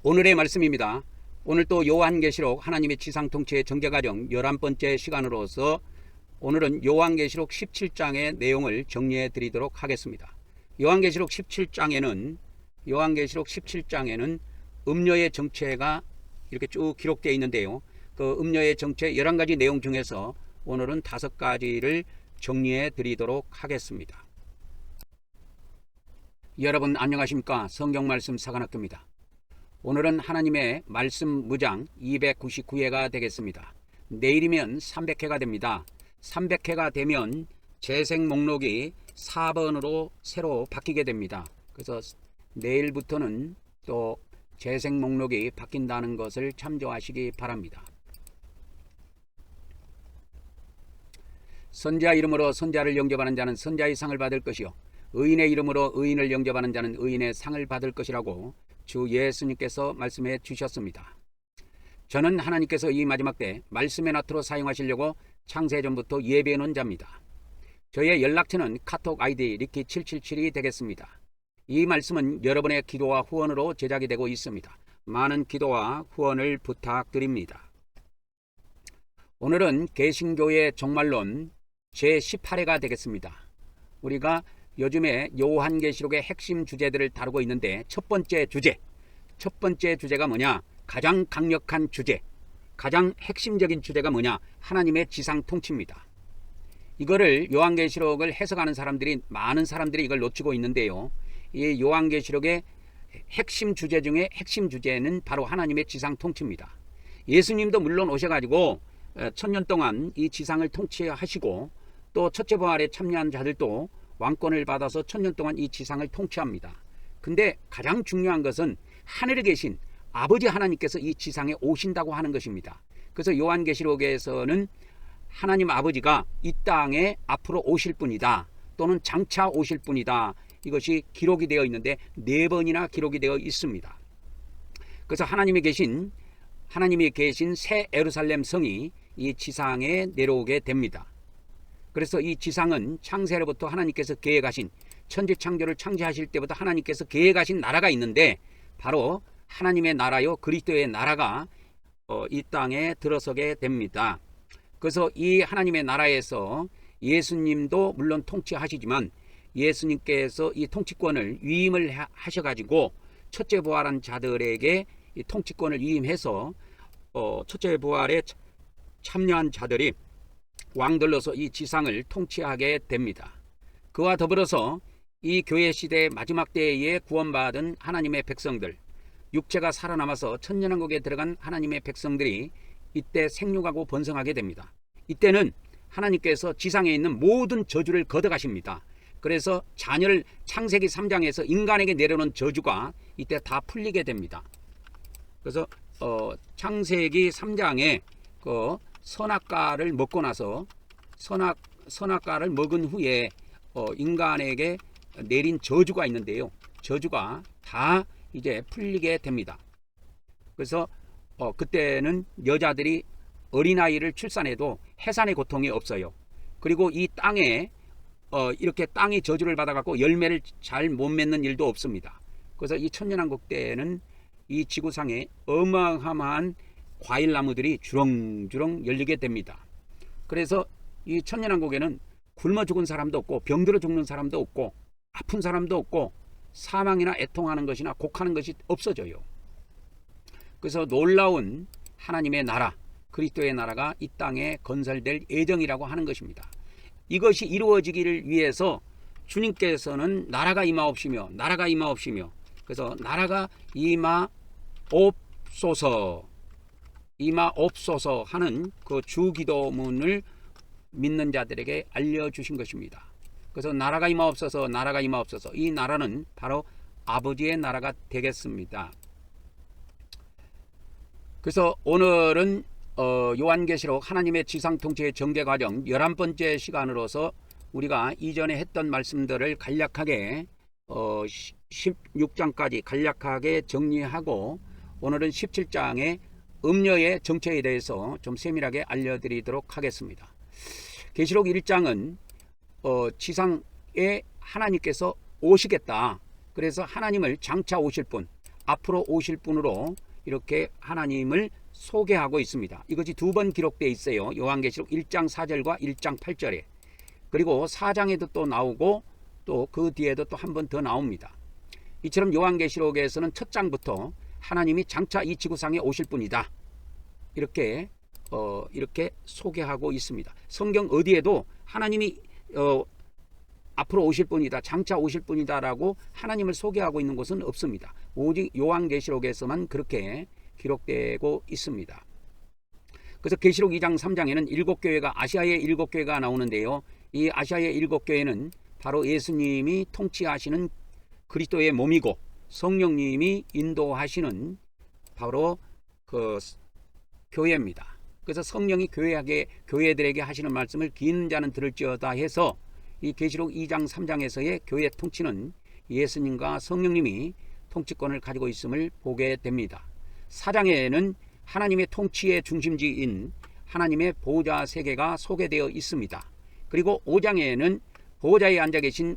오늘의 말씀입니다. 오늘 또 요한계시록 하나님의 지상통치의 전개과정 11번째 시간으로서 오늘은 요한계시록 17장의 내용을 정리해 드리도록 하겠습니다. 요한계시록 17장에는 음녀의 정체가 이렇게 쭉 기록되어 있는데요. 그 음녀의 정체 11가지 내용 중에서 오늘은 5가지를 정리해 드리도록 하겠습니다. 여러분 안녕하십니까? 성경말씀 사관학교입니다. 오늘은 하나님의 말씀 무장 299회가 되겠습니다. 내일이면 300회가 됩니다. 300회가 되면 재생 목록이 4번으로 새로 바뀌게 됩니다. 그래서 내일부터는 또 재생 목록이 바뀐다는 것을 참조하시기 바랍니다. 선자 이름으로 선자를 영접하는 자는 선자의 상을 받을 것이요 의인의 이름으로 의인을 영접하는 자는 의인의 상을 받을 것이라고 주 예수님께서 말씀해 주셨습니다. 저는 하나님께서 이 마지막 때 말씀의 나트로 사용하시려고 창세전부터 예배해 놓은 자입니다. 저의 연락처는 카톡 아이디 리키777이 되겠습니다. 이 말씀은 여러분의 기도와 후원으로 제작이 되고 있습니다. 많은 기도와 후원을 부탁드립니다. 오늘은 개신교의 종말론 제18회가 되겠습니다. 우리가 요즘에 요한계시록의 핵심 주제들을 다루고 있는데 첫 번째 주제가 뭐냐? 가장 강력한 주제, 가장 핵심적인 주제가 뭐냐? 하나님의 지상 통치입니다. 이거를 요한계시록을 해석하는 사람들이 많은 사람들이 이걸 놓치고 있는데요. 이 요한계시록의 핵심 주제 중에 핵심 주제는 바로 하나님의 지상 통치입니다. 예수님도 물론 오셔가지고 1000년 동안 이 지상을 통치하시고 또 첫째 부활에 참여한 자들도 왕권을 받아서 1000년 동안 이 지상을 통치합니다. 근데 가장 중요한 것은 하늘에 계신 아버지 하나님께서 이 지상에 오신다고 하는 것입니다. 그래서 요한계시록에서는 하나님 아버지가 이 땅에 앞으로 오실 분이다 또는 장차 오실 분이다, 이것이 기록이 되어 있는데 4번이나 기록이 되어 있습니다. 그래서 하나님이 계신 새 예루살렘 성이 이 지상에 내려오게 됩니다. 그래서 이 지상은 창세로부터 하나님께서 계획하신, 천지창조를 창조하실 때부터 하나님께서 계획하신 나라가 있는데 바로 하나님의 나라요 그리스도의 나라가 이 땅에 들어서게 됩니다. 그래서 이 하나님의 나라에서 예수님도 물론 통치하시지만 예수님께서 이 통치권을 위임을 하셔가지고 첫째 부활한 자들에게 이 통치권을 위임해서 첫째 부활에 참여한 자들이 왕들로서 이 지상을 통치하게 됩니다. 그와 더불어서 이 교회 시대의 마지막 때에 구원받은 하나님의 백성들, 육체가 살아남아서 천년왕국에 들어간 하나님의 백성들이 이때 생육하고 번성하게 됩니다. 이때는 하나님께서 지상에 있는 모든 저주를 걷어가십니다. 그래서 자녀를 창세기 3장에서 인간에게 내려놓은 저주가 이때 다 풀리게 됩니다. 그래서 창세기 3장에 그 선악과를 먹고 나서 선악과를 먹은 후에 인간에게 내린 저주가 있는데요. 저주가 다 이제 풀리게 됩니다. 그래서 그때는 여자들이 어린아이를 출산해도 해산의 고통이 없어요. 그리고 이 땅에 이렇게 땅이 저주를 받아갖고 열매를 잘 못 맺는 일도 없습니다. 그래서 이 천년왕국 때는 이 지구상에 어마어마한 과일나무들이 주렁주렁 열리게 됩니다. 그래서 이 천년왕국에는 굶어 죽은 사람도 없고 병들어 죽는 사람도 없고 아픈 사람도 없고 사망이나 애통하는 것이나 곡하는 것이 없어져요. 그래서 놀라운 하나님의 나라, 그리스도의 나라가 이 땅에 건설될 예정이라고 하는 것입니다. 이것이 이루어지기를 위해서 주님께서는 나라가 임하옵시며 그래서 나라가 임하옵소서 하는 그 주기도문을 믿는 자들에게 알려주신 것입니다. 그래서 나라가 임하옵소서, 이 나라는 바로 아버지의 나라가 되겠습니다. 그래서 오늘은 요한계시록 하나님의 지상통치의 전개과정 11번째 시간으로서 우리가 이전에 했던 말씀들을 간략하게 16장까지 간략하게 정리하고 오늘은 17장의 음녀의 정체에 대해서 좀 세밀하게 알려드리도록 하겠습니다. 계시록 1장은 지상에 하나님께서 오시겠다. 그래서 하나님을 장차 오실 분, 앞으로 오실 분으로 이렇게 하나님을 소개하고 있습니다. 이것이 두 번 기록되어 있어요. 요한계시록 1장 4절과 1장 8절에. 그리고 4장에도 또 나오고 또 그 뒤에도 또 한 번 더 나옵니다. 이처럼 요한계시록에서는 첫 장부터 하나님이 장차 이 지구상에 오실 분이다. 이렇게 소개하고 있습니다. 성경 어디에도 하나님이 앞으로 오실 분이다, 장차 오실 분이다라고 하나님을 소개하고 있는 곳은 없습니다. 오직 요한계시록에서만 그렇게 기록되고 있습니다. 그래서 계시록 2장 3장에는 7교회가 아시아의 7교회가 나오는데요. 이 아시아의 7교회는 바로 예수님이 통치하시는 그리스도의 몸이고 성령님이 인도하시는 바로 그 교회입니다. 그래서 성령이 교회들에게 하시는 말씀을 긴 자는 들을지어다 해서 이 계시록 2장 3장에서의 교회 통치는 예수님과 성령님이 통치권을 가지고 있음을 보게 됩니다. 4장에는 하나님의 통치의 중심지인 하나님의 보호자 세계가 소개되어 있습니다. 그리고 5장에는 보호자에 앉아 계신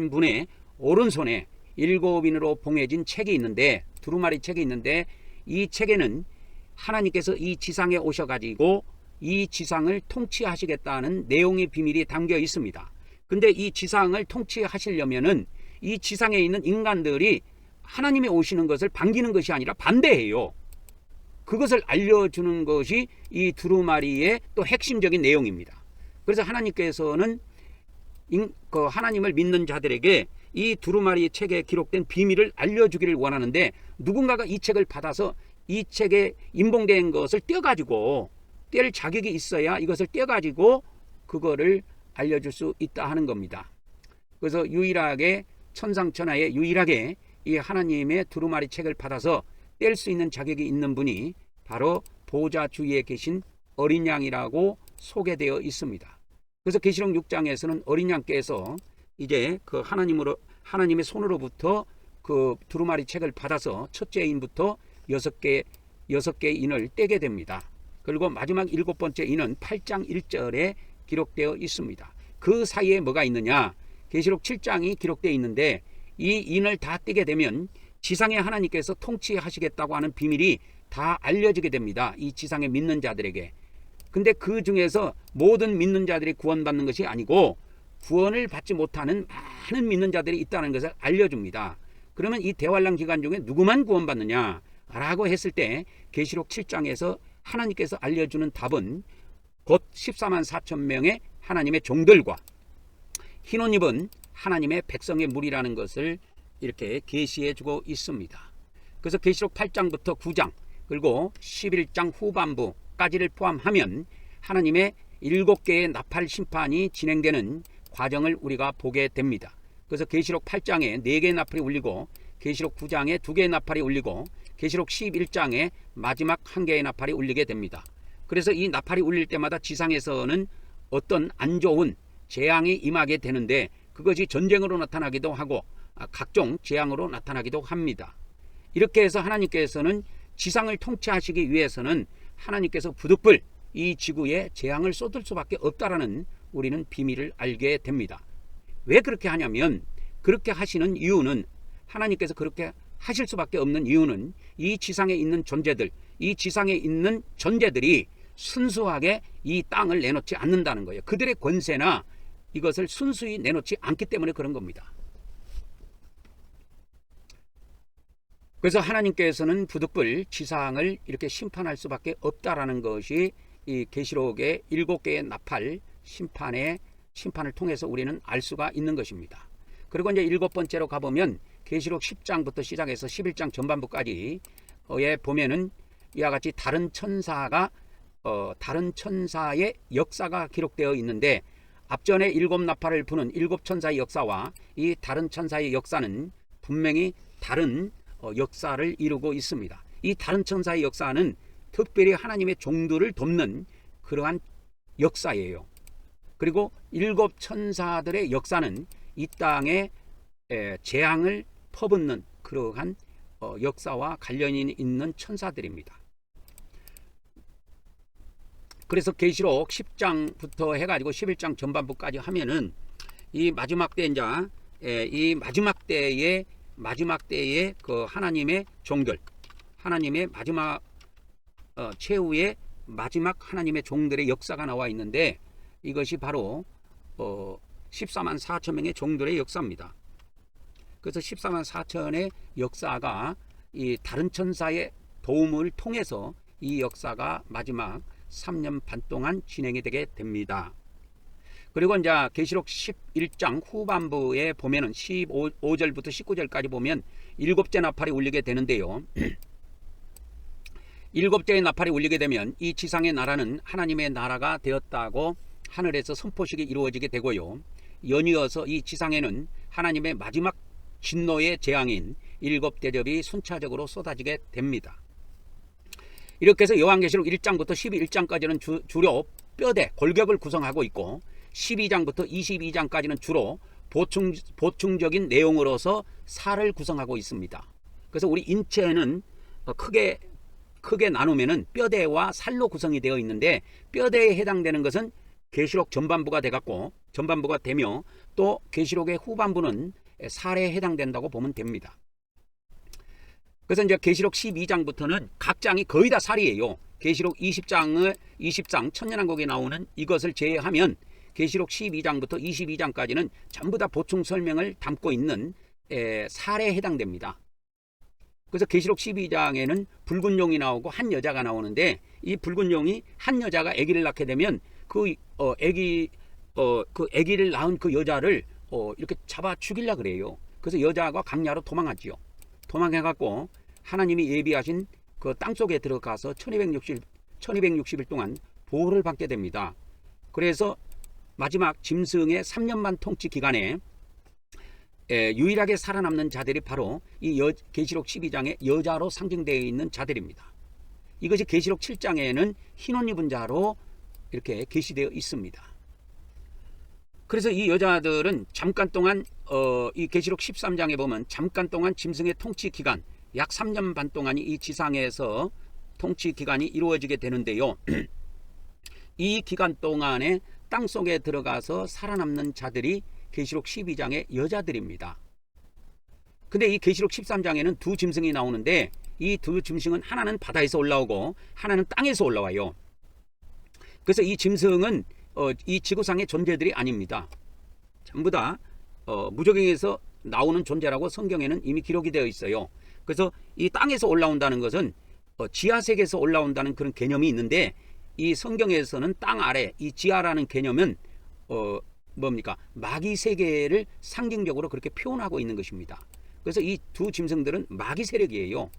분의 오른손에 7인으로 봉해진 책이 있는데, 두루마리 책이 있는데, 이 책에는 하나님께서 이 지상에 오셔가지고 이 지상을 통치하시겠다는 내용의 비밀이 담겨 있습니다. 근데 이 지상을 통치하시려면은 이 지상에 있는 인간들이 하나님이 오시는 것을 반기는 것이 아니라 반대해요. 그것을 알려주는 것이 이 두루마리의 또 핵심적인 내용입니다. 그래서 하나님께서는 하나님을 믿는 자들에게 이 두루마리 책에 기록된 비밀을 알려주기를 원하는데, 누군가가 이 책을 받아서 이 책에 인봉된 것을 떼어가지고, 뗄 자격이 있어야 이것을 떼어가지고 그거를 알려줄 수 있다 하는 겁니다. 그래서 유일하게 천상천하에 유일하게 이 하나님의 두루마리 책을 받아서 뗄 수 있는 자격이 있는 분이 바로 보호자 주위에 계신 어린 양이라고 소개되어 있습니다. 그래서 계시록 6장에서는 어린 양께서 이제 그 하나님의 손으로부터 그 두루마리 책을 받아서 첫째 인부터 6개 인을 떼게 됩니다. 그리고 마지막 7번째 인은 8장 1절에 기록되어 있습니다. 그 사이에 뭐가 있느냐? 계시록 7장이 기록되어 있는데, 이 인을 다 떼게 되면 지상에 하나님께서 통치하시겠다고 하는 비밀이 다 알려지게 됩니다. 이 지상에 믿는 자들에게. 근데 그 중에서 모든 믿는 자들이 구원받는 것이 아니고 구원을 받지 못하는 많은 믿는 자들이 있다는 것을 알려줍니다. 그러면 이 대환란 기간 중에 누구만 구원받느냐 라고 했을 때 계시록 7장에서 하나님께서 알려주는 답은 곧 14만 4천 명의 하나님의 종들과 흰 옷 입은 하나님의 백성의 무리라는 것을 이렇게 계시해 주고 있습니다. 그래서 계시록 8장부터 9장 그리고 11장 후반부까지를 포함하면 하나님의 7개의 나팔 심판이 진행되는 과정을 우리가 보게 됩니다. 그래서 계시록 8장에 4개의 나팔이 울리고, 계시록 9장에 2개의 나팔이 울리고, 계시록 11장에 마지막 1개의 나팔이 울리게 됩니다. 그래서 이 나팔이 울릴 때마다 지상에서는 어떤 안 좋은 재앙이 임하게 되는데, 그것이 전쟁으로 나타나기도 하고 각종 재앙으로 나타나기도 합니다. 이렇게 해서 하나님께서는 지상을 통치하시기 위해서는 하나님께서 부득불 이 지구에 재앙을 쏟을 수밖에 없다라는 우리는 비밀을 알게 됩니다. 왜 그렇게 하냐면, 그렇게 하시는 이유는, 하나님께서 그렇게 하실 수밖에 없는 이유는 이 지상에 있는 존재들, 이 지상에 있는 존재들이 순수하게 이 땅을 내놓지 않는다는 거예요. 그들의 권세나 이것을 순수히 내놓지 않기 때문에 그런 겁니다. 그래서 하나님께서는 부득불 지상을 이렇게 심판할 수밖에 없다라는 것이 이 계시록의 7개의 나팔 심판을 통해서 우리는 알 수가 있는 것입니다. 그리고 이제 7번째로 가보면 계시록 10장부터 시작해서 11장 전반부까지에 보면은 이와 같이 다른 천사의 역사가 기록되어 있는데, 앞전에 7 나팔을 부는 7 천사의 역사와 이 다른 천사의 역사는 분명히 다른 역사를 이루고 있습니다. 이 다른 천사의 역사는 특별히 하나님의 종들을 돕는 그러한 역사예요. 그리고 7 천사들의 역사는 이 땅에 재앙을 퍼붓는 그러한 역사와 관련이 있는 천사들입니다. 그래서 계시록 10장부터 해가지고 11장 전반부까지 하면은 이 마지막 때 이 마지막 때에 마지막 때의 그 하나님의 종들, 하나님의 마지막 최후의 마지막 하나님의 종들의 역사가 나와 있는데, 이것이 바로 14만 4천 명의 종들의 역사입니다. 그래서 14만 4천의 역사가 이 다른 천사의 도움을 통해서 이 역사가 마지막 3년 반 동안 진행이 되게 됩니다. 그리고 이제 계시록 11장 후반부에 보면은 15절부터 19절까지 보면 일곱째 나팔이 울리게 되는데요. 일곱째의 나팔이 울리게 되면 이 지상의 나라는 하나님의 나라가 되었다고 하늘에서 선포식이 이루어지게 되고요. 연이어서 이 지상에는 하나님의 마지막 진노의 재앙인 일곱 대접이 순차적으로 쏟아지게 됩니다. 이렇게 해서 요한계시록 1장부터 11장까지는 주로 뼈대, 골격을 구성하고 있고, 12장부터 22장까지는 주로 보충적인 내용으로서 살을 구성하고 있습니다. 그래서 우리 인체는 크게 나누면은 뼈대와 살로 구성이 되어 있는데, 뼈대에 해당되는 것은 계시록 전반부가 되며, 또 계시록의 후반부는 살에 해당된다고 보면 됩니다. 그래서 이제 계시록 12장부터는 각 장이 거의 다 살이에요. 계시록 20장 천년왕국에 나오는 이것을 제외하면 계시록 12장부터 22장까지는 전부 다 보충 설명을 담고 있는 살에 해당됩니다. 그래서 계시록 12장에는 붉은 용이 나오고 한 여자가 나오는데, 이 붉은 용이 한 여자가 아기를 낳게 되면 그 아기를 낳은 그 여자를 이렇게 잡아 죽이려 그래요. 그래서 여자가 강야로 도망하지요. 도망해갖고 하나님이 예비하신 그 땅 속에 들어가서 1260일 동안 보호를 받게 됩니다. 그래서 마지막 짐승의 3년만 통치 기간에 유일하게 살아남는 자들이 바로 이 계시록 12장의 여자로 상징되어 있는 자들입니다. 이것이 계시록 7장에는 흰옷 입은 자로 이렇게 게시되어 있습니다. 그래서 이 여자들은 잠깐 동안 이 계시록 13장에 보면 잠깐 동안 짐승의 통치 기간 약 3년 반 동안이 이 지상에서 통치 기간이 이루어지게 되는데요. 이 기간 동안에 땅 속에 들어가서 살아남는 자들이 계시록 12장의 여자들입니다. 근데 이 계시록 13장에는 두 짐승이 나오는데, 이 두 짐승은 하나는 바다에서 올라오고 하나는 땅에서 올라와요. 그래서 이 짐승은 이 지구상의 존재들이 아닙니다. 전부 다 무저갱에서 나오는 존재라고 성경에는 이미 기록이 되어 있어요. 그래서 이 땅에서 올라온다는 것은 지하세계에서 올라온다는 그런 개념이 있는데, 이 성경에서는 땅 아래 이 지하라는 개념은 뭡니까? 마귀 세계를 상징적으로 그렇게 표현하고 있는 것입니다. 그래서 이 두 짐승들은 마귀 세력이에요.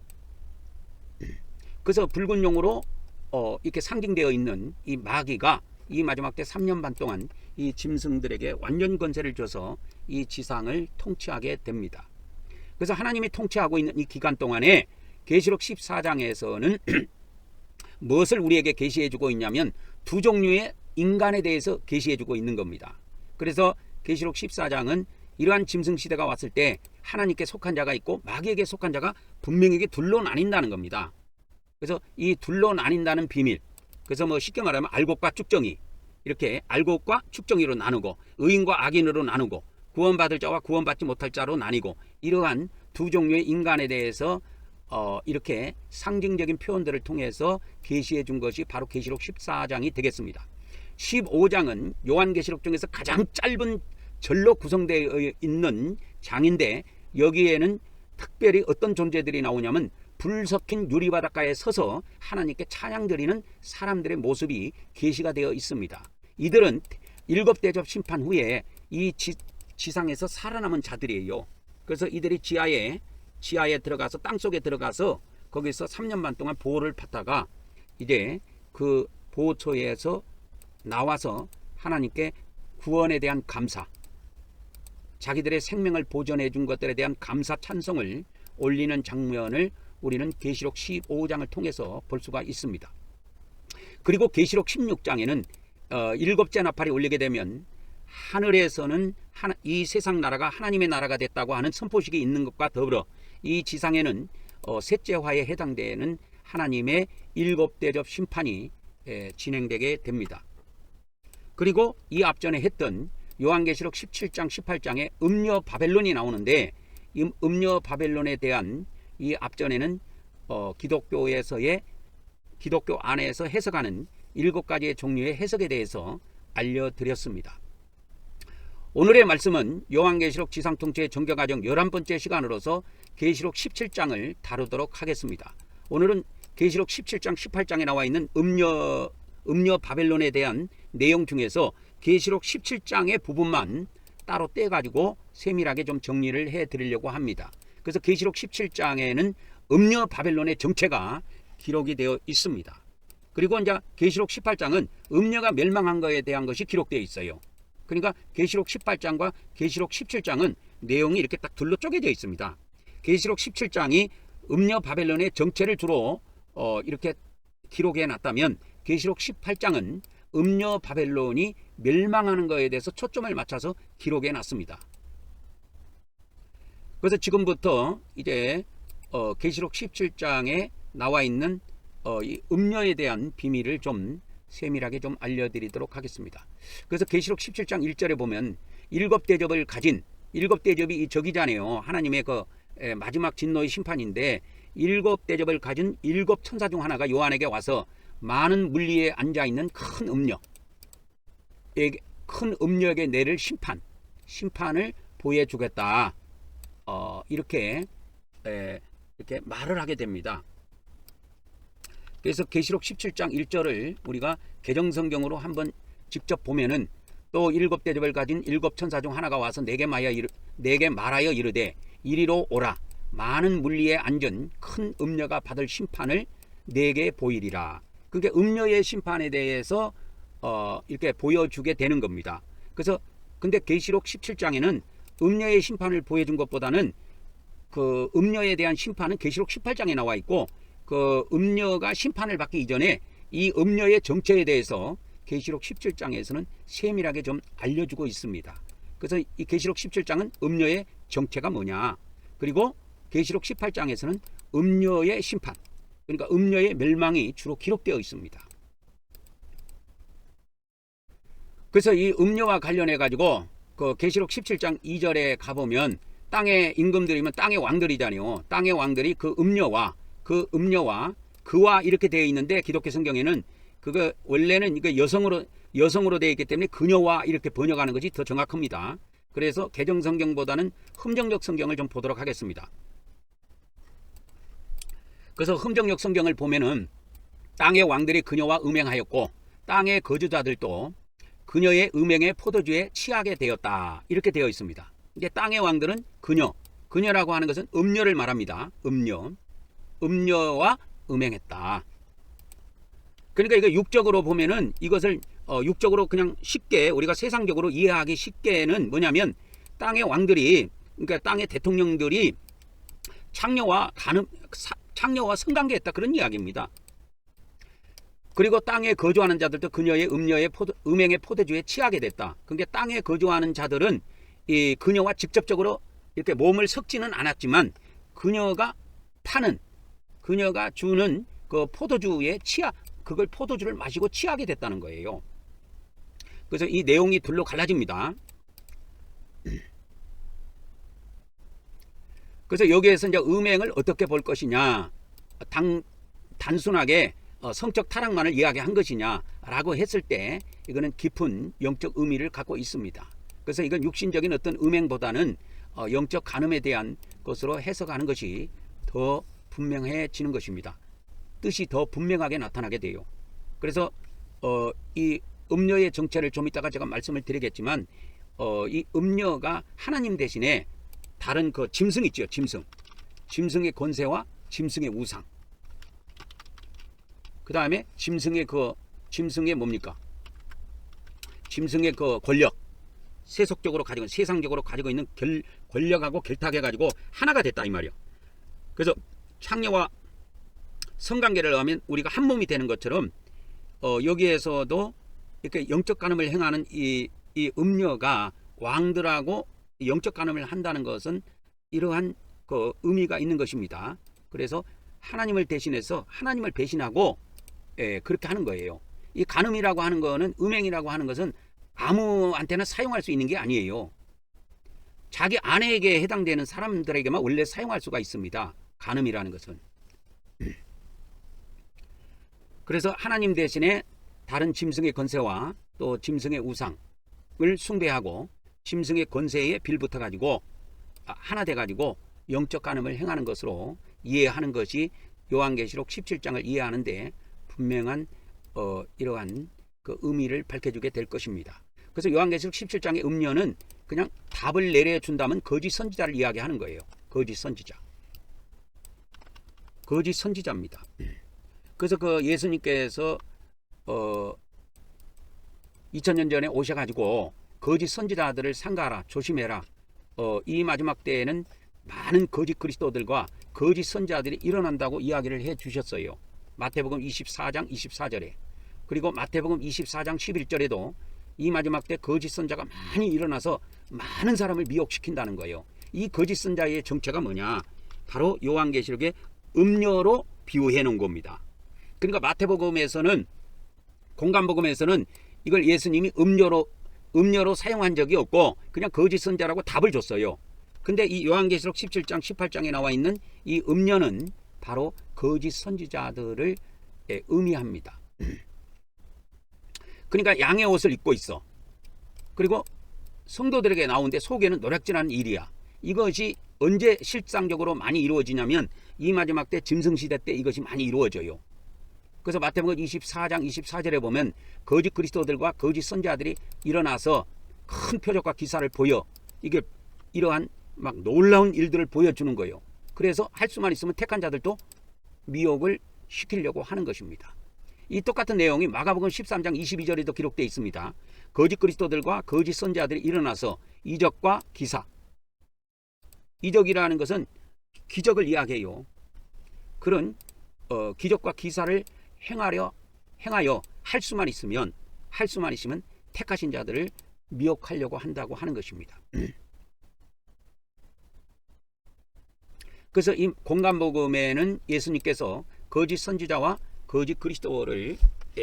그래서 붉은 용으로 이렇게 상징되어 있는 이 마귀가 이 마지막 때 3년 반 동안 이 짐승들에게 완전 권세를 줘서 이 지상을 통치하게 됩니다. 그래서 하나님이 통치하고 있는 이 기간 동안에 계시록 14장에서는 무엇을 우리에게 계시해주고 있냐면 두 종류의 인간에 대해서 계시해주고 있는 겁니다. 그래서 계시록 14장은 이러한 짐승 시대가 왔을 때 하나님께 속한 자가 있고 마귀에게 속한 자가 분명히 둘로 나뉜다는 겁니다. 그래서 이 둘로 나뉜다는 비밀, 그래서 뭐 쉽게 말하면 알곡과 쭉정이, 이렇게 알곡과 축정이로 나누고 의인과 악인으로 나누고 구원받을 자와 구원받지 못할 자로 나뉘고, 이러한 두 종류의 인간에 대해서 이렇게 상징적인 표현들을 통해서 계시해 준 것이 바로 계시록 14장이 되겠습니다. 15장은 요한계시록 중에서 가장 짧은 절로 구성되어 있는 장인데, 여기에는 특별히 어떤 존재들이 나오냐면 불 섞인 유리바닷가에 서서 하나님께 찬양드리는 사람들의 모습이 계시가 되어 있습니다. 이들은 일곱 대접 심판 후에 이 지상에서 살아남은 자들이에요. 그래서 이들이 지하에 들어가서 땅속에 들어가서 거기서 3년 반 동안 보호를 받다가 이제 그 보호처에서 나와서 하나님께 구원에 대한 감사, 자기들의 생명을 보존해 준 것들에 대한 감사 찬송을 올리는 장면을 우리는 계시록 15장을 통해서 볼 수가 있습니다. 그리고 계시록 16장에는 일곱째 나팔이 울리게 되면 하늘에서는 이 세상 나라가 하나님의 나라가 됐다고 하는 선포식이 있는 것과 더불어 이 지상에는 셋째 화에 해당되는 하나님의 일곱 대접 심판이 진행되게 됩니다. 그리고 이 앞전에 했던 요한계시록 17장 18장에 음녀 바벨론이 나오는데, 이 음녀 바벨론에 대한 이 앞전에는 기독교에서의 기독교 안에서 해석하는 7가지의 종류의 해석에 대해서 알려드렸습니다. 오늘의 말씀은 요한계시록 지상통치의 전개과정 11번째 시간으로서 계시록 17장을 다루도록 하겠습니다. 오늘은 계시록 17장 18장에 나와 있는 음녀 바벨론에 대한 내용 중에서 계시록 17장의 부분만 따로 떼가지고 세밀하게 좀 정리를 해드리려고 합니다. 그래서 계시록 17장에는 음녀 바벨론의 정체가 기록이 되어 있습니다. 그리고 이제 계시록 18장은 음녀가 멸망한 것에 대한 것이 기록되어 있어요. 그러니까 계시록 18장과 계시록 17장은 내용이 이렇게 딱 둘로 쪼개져 있습니다. 계시록 17장이 음녀 바벨론의 정체를 주로 이렇게 기록해 놨다면 계시록 18장은 음녀 바벨론이 멸망하는 것에 대해서 초점을 맞춰서 기록해 놨습니다. 그래서 지금부터 이제 계시록 17장에 나와 있는 이 음녀에 대한 비밀을 좀 세밀하게 좀 알려드리도록 하겠습니다. 그래서 계시록 17장 1절에 보면 7대접을 가진 7대접이 이 적이잖아요. 하나님의 그 마지막 진노의 심판인데 7대접을 가진 7천사 중 하나가 요한에게 와서 많은 물리에 앉아있는 큰 음녀에게 내릴 심판을 보여주겠다. 이렇게 말을 하게 됩니다. 그래서 계시록 17장 1절을 우리가 개정성경으로 한번 직접 보면은 또 7대접을 가진 7천사 중 하나가 와서 내게 말하여 이르되 이리로 오라. 많은 물리에 앉은 큰 음녀가 받을 심판을 내게 보이리라. 그게 음녀의 심판에 대해서 이렇게 보여주게 되는 겁니다. 그래서 근데 계시록 17장에는 음녀의 심판을 보여준 것보다는 그 음녀에 대한 심판은 계시록 18장에 나와 있고 그 음녀가 심판을 받기 이전에 이 음녀의 정체에 대해서 계시록 17장에서는 세밀하게 좀 알려주고 있습니다. 그래서 이 계시록 17장은 음녀의 정체가 뭐냐, 그리고 계시록 18장에서는 음녀의 심판, 그러니까 음녀의 멸망이 주로 기록되어 있습니다. 그래서 이 음녀와 관련해 가지고 그 계시록 17장 2절에 가보면 땅의 임금들이면 땅의 왕들이잖아요. 땅의 왕들이 그 음녀와 그와 이렇게 되어 있는데 기독교 성경에는 그거 원래는 이거 여성으로 되어 있기 때문에 그녀와 이렇게 번역하는 것이 더 정확합니다. 그래서 개정 성경보다는 흠정역 성경을 좀 보도록 하겠습니다. 그래서 흠정역 성경을 보면은 땅의 왕들이 그녀와 음행하였고 땅의 거주자들도 그녀의 음행의 포도주에 취하게 되었다. 이렇게 되어 있습니다. 이제 땅의 왕들은 그녀라고 하는 것은 음녀를 말합니다. 음녀와 음행했다. 그러니까 이거 육적으로 보면은 이것을 육적으로 그냥 쉽게 우리가 세상적으로 이해하기 쉽게는 뭐냐면 땅의 왕들이, 그러니까 땅의 대통령들이 창녀와 성관계했다, 그런 이야기입니다. 그리고 땅에 거주하는 자들도 그녀의 음행의 포도주에 취하게 됐다. 그러니까 땅에 거주하는 자들은 이 그녀와 직접적으로 이렇게 몸을 섞지는 않았지만 그녀가 주는 그 포도주에 그걸 포도주를 마시고 취하게 됐다는 거예요. 그래서 이 내용이 둘로 갈라집니다. 그래서 여기에서 이제 음행을 어떻게 볼 것이냐, 단순하게 성적 타락만을 이야기한 것이냐라고 했을 때 이거는 깊은 영적 의미를 갖고 있습니다. 그래서 이건 육신적인 어떤 음행보다는 영적 간음에 대한 것으로 해석하는 것이 더 분명해지는 것입니다. 뜻이 더 분명하게 나타나게 돼요. 그래서 이 음녀의 정체를 좀 이따가 제가 말씀을 드리겠지만 이 음녀가 하나님 대신에 다른 그 짐승 있죠. 짐승의 권세와 짐승의 우상, 그 다음에 짐승의 뭡니까? 짐승의 그 권력, 세상적으로 가지고 있는 권력하고 결탁해가지고 하나가 됐다 이 말이야. 그래서 창녀와 성관계를 하면 우리가 한 몸이 되는 것처럼 여기에서도 이렇게 영적 간음을 행하는 이 음녀가 왕들하고 영적 간음을 한다는 것은 이러한 그 의미가 있는 것입니다. 그래서 하나님을 대신해서 하나님을 배신하고 그렇게 하는 거예요. 이 간음이라고 하는 거는, 음행이라고 하는 것은 아무한테나 사용할 수 있는 게 아니에요. 자기 아내에게 해당되는 사람들에게만 원래 사용할 수가 있습니다. 간음이라는 것은. 그래서 하나님 대신에 다른 짐승의 권세와 또 짐승의 우상을 숭배하고 짐승의 권세에 빌붙어 가지고 하나 돼 가지고 영적 간음을 행하는 것으로 이해하는 것이 요한계시록 17장을 이해하는데 분명한 이러한 그 의미를 밝혀주게 될 것입니다. 그래서 요한계시록 17장의 음료는 그냥 답을 내려준다면 거짓 선지자를 이야기하는 거예요. 거짓 선지자. 거짓 선지자입니다. 그래서 그 예수님께서 2000년 전에 오셔가지고 거짓 선지자들을 삼가라, 조심해라. 이 마지막 때에는 많은 거짓 그리스도들과 거짓 선지자들이 일어난다고 이야기를 해 주셨어요. 마태복음 24장 24절에. 그리고 마태복음 24장 11절에도 이 마지막 때 거짓 선지자가 많이 일어나서 많은 사람을 미혹시킨다는 거예요. 이 거짓 선지자의 정체가 뭐냐? 바로 요한계시록의 음료로 비유해 놓은 겁니다. 그러니까 마태복음에서는, 공간복음에서는 이걸 예수님이 음료로 사용한 적이 없고 그냥 거짓 선지자라고 답을 줬어요. 근데 이 요한계시록 17장 18장에 나와 있는 이 음료는 바로 거짓 선지자들을 의미합니다. 그러니까 양의 옷을 입고 있어. 그리고 성도들에게 나오는데 속에는 노략질하는 일이야. 이것이 언제 실상적으로 많이 이루어지냐면 이 마지막 때 짐승시대 때 이것이 많이 이루어져요. 그래서 마태복음 24장 24절에 보면 거짓 그리스도들과 거짓 선지자들이 일어나서 큰 표적과 기사를 보여 이게 이러한 막 놀라운 일들을 보여주는 거예요. 그래서 할 수만 있으면 택한 자들도 미혹을 시키려고 하는 것입니다. 이 똑같은 내용이 마가복음 13장 22절에도 기록되어 있습니다. 거짓 그리스도들과 거짓 선지자들이 일어나서 이적과 기사. 이적이라는 것은 기적을 이야기해요. 그런 기적과 기사를 행하여 할 수만 있으면 택하신 자들을 미혹하려고 한다고 하는 것입니다. 그래서 이 공간복음에는 예수님께서 거짓 선지자와 거짓 그리스도를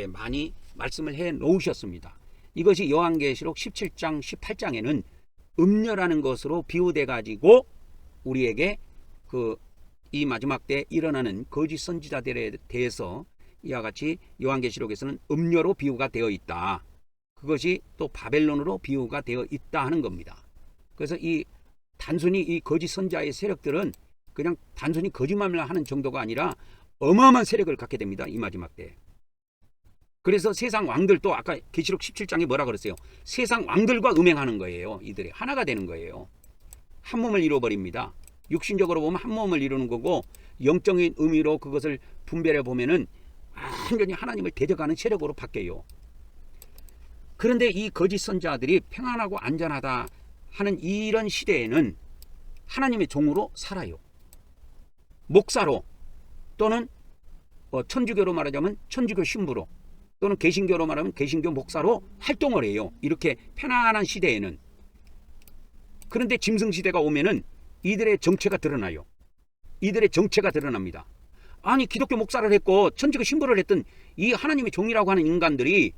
많이 말씀을 해 놓으셨습니다. 이것이 요한계시록 17장 18장에는 음녀라는 것으로 비유돼 가지고 우리에게 이 마지막 때 일어나는 거짓 선지자들에 대해서 이와 같이 요한계시록에서는 음료로 비유가 되어 있다. 그것이 또 바벨론으로 비유가 되어 있다 하는 겁니다. 그래서 단순히 이 거짓 선지자의 세력들은 그냥 단순히 거짓말을 하는 정도가 아니라 어마어마한 세력을 갖게 됩니다. 이 마지막 때. 그래서 세상 왕들도 아까 계시록 17장에 뭐라 그랬어요? 세상 왕들과 음행하는 거예요. 이들이 하나가 되는 거예요. 한 몸을 이루어버립니다. 육신적으로 보면 한 몸을 이루는 거고 영적인 의미로 그것을 분별해 보면은 완전히 하나님을 대적하는 세력으로 바뀌어요. 그런데 이 거짓 선지자들이 평안하고 안전하다 하는 이런 시대에는 하나님의 종으로 살아요. 목사로 또는 천주교로 말하자면 천주교 신부로 또는 개신교로 말하면 개신교 목사로 활동을 해요. 이렇게 편안한 시대에는. 그런데 짐승시대가 오면은 이들의 정체가 드러나요. 이들의 정체가 드러납니다. 아니 기독교 목사를 했고 천주교 신부를 했던 이 하나님의 종이라고 하는 인간들이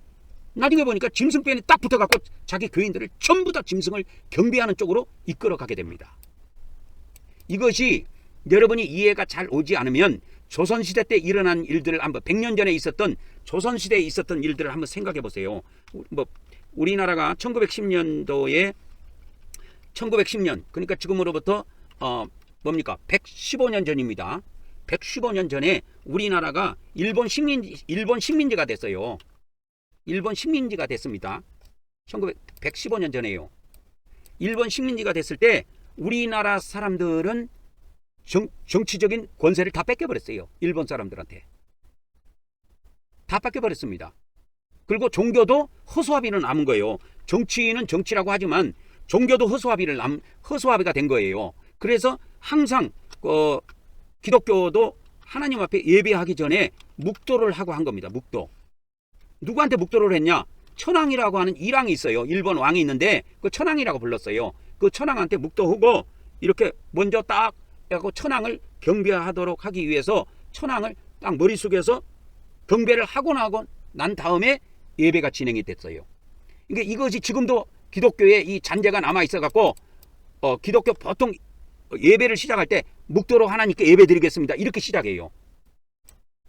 나중에 보니까 짐승변에 딱 붙어갖고 자기 교인들을 전부 다 짐승을 경배하는 쪽으로 이끌어가게 됩니다. 이것이 여러분이 이해가 잘 오지 않으면 조선시대 때 일어난 일들을 한번 100년 전에 있었던 조선시대에 있었던 일들을 한번 생각해 보세요. 우리나라가 1910년도에 1910년 그러니까 지금으로부터 115년 전입니다. 115년 전에 우리나라가 일본 식민지가 됐어요. 일본 식민지가 됐습니다. 115년 전에요. 일본 식민지가 됐을 때 우리나라 사람들은 정치적인 권세를 다 뺏겨버렸어요. 일본 사람들한테. 다 뺏겨버렸습니다. 그리고 종교도 허수아비는 남은 거예요. 정치인은 정치라고 하지만 종교도 허수아비가 된 거예요. 그래서 항상 기독교도 하나님 앞에 예배하기 전에 묵도를 하고 한 겁니다. 묵도. 누구한테 묵도를 했냐? 천황이라고 하는 일왕이 있어요. 일본 왕이 있는데 그 천황이라고 불렀어요. 그 천황한테 묵도하고 이렇게 먼저 딱 해갖고 천황을 경배하도록 하기 위해서 천황을 딱 머리 숙여서 경배를 하고 난 다음에 예배가 진행이 됐어요. 그러니까 이것이 지금도 기독교에 이 잔재가 남아 있어갖고 기독교 보통 예배를 시작할 때 묵도로 하나님께 예배 드리겠습니다. 이렇게 시작해요.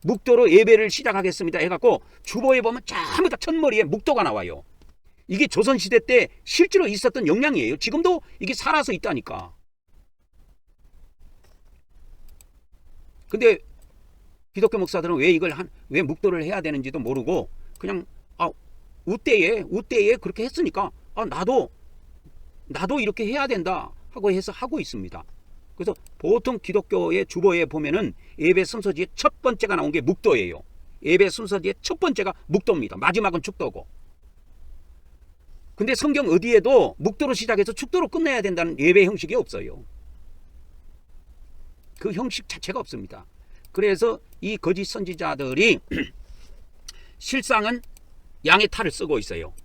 묵도로 예배를 시작하겠습니다 해갖고 주보에 보면 전부 다 첫머리에 묵도가 나와요. 이게 조선시대 때 실제로 있었던 영향이에요. 지금도 이게 살아서 있다니까. 근데 기독교 목사들은 왜 왜 묵도를 해야 되는지도 모르고 그냥 우때에 그렇게 했으니까 나도 이렇게 해야 된다 하고 해서 하고 있습니다. 그래서 보통 기독교의 주보에 보면은 예배 순서지에 첫 번째가 나온 게 묵도예요. 예배 순서지에 첫 번째가 묵도입니다. 마지막은 축도고. 근데 성경 어디에도 묵도로 시작해서 축도로 끝내야 된다는 예배 형식이 없어요. 그 형식 자체가 없습니다. 그래서 이 거짓 선지자들이 실상은 양의 탈을 쓰고 있어요.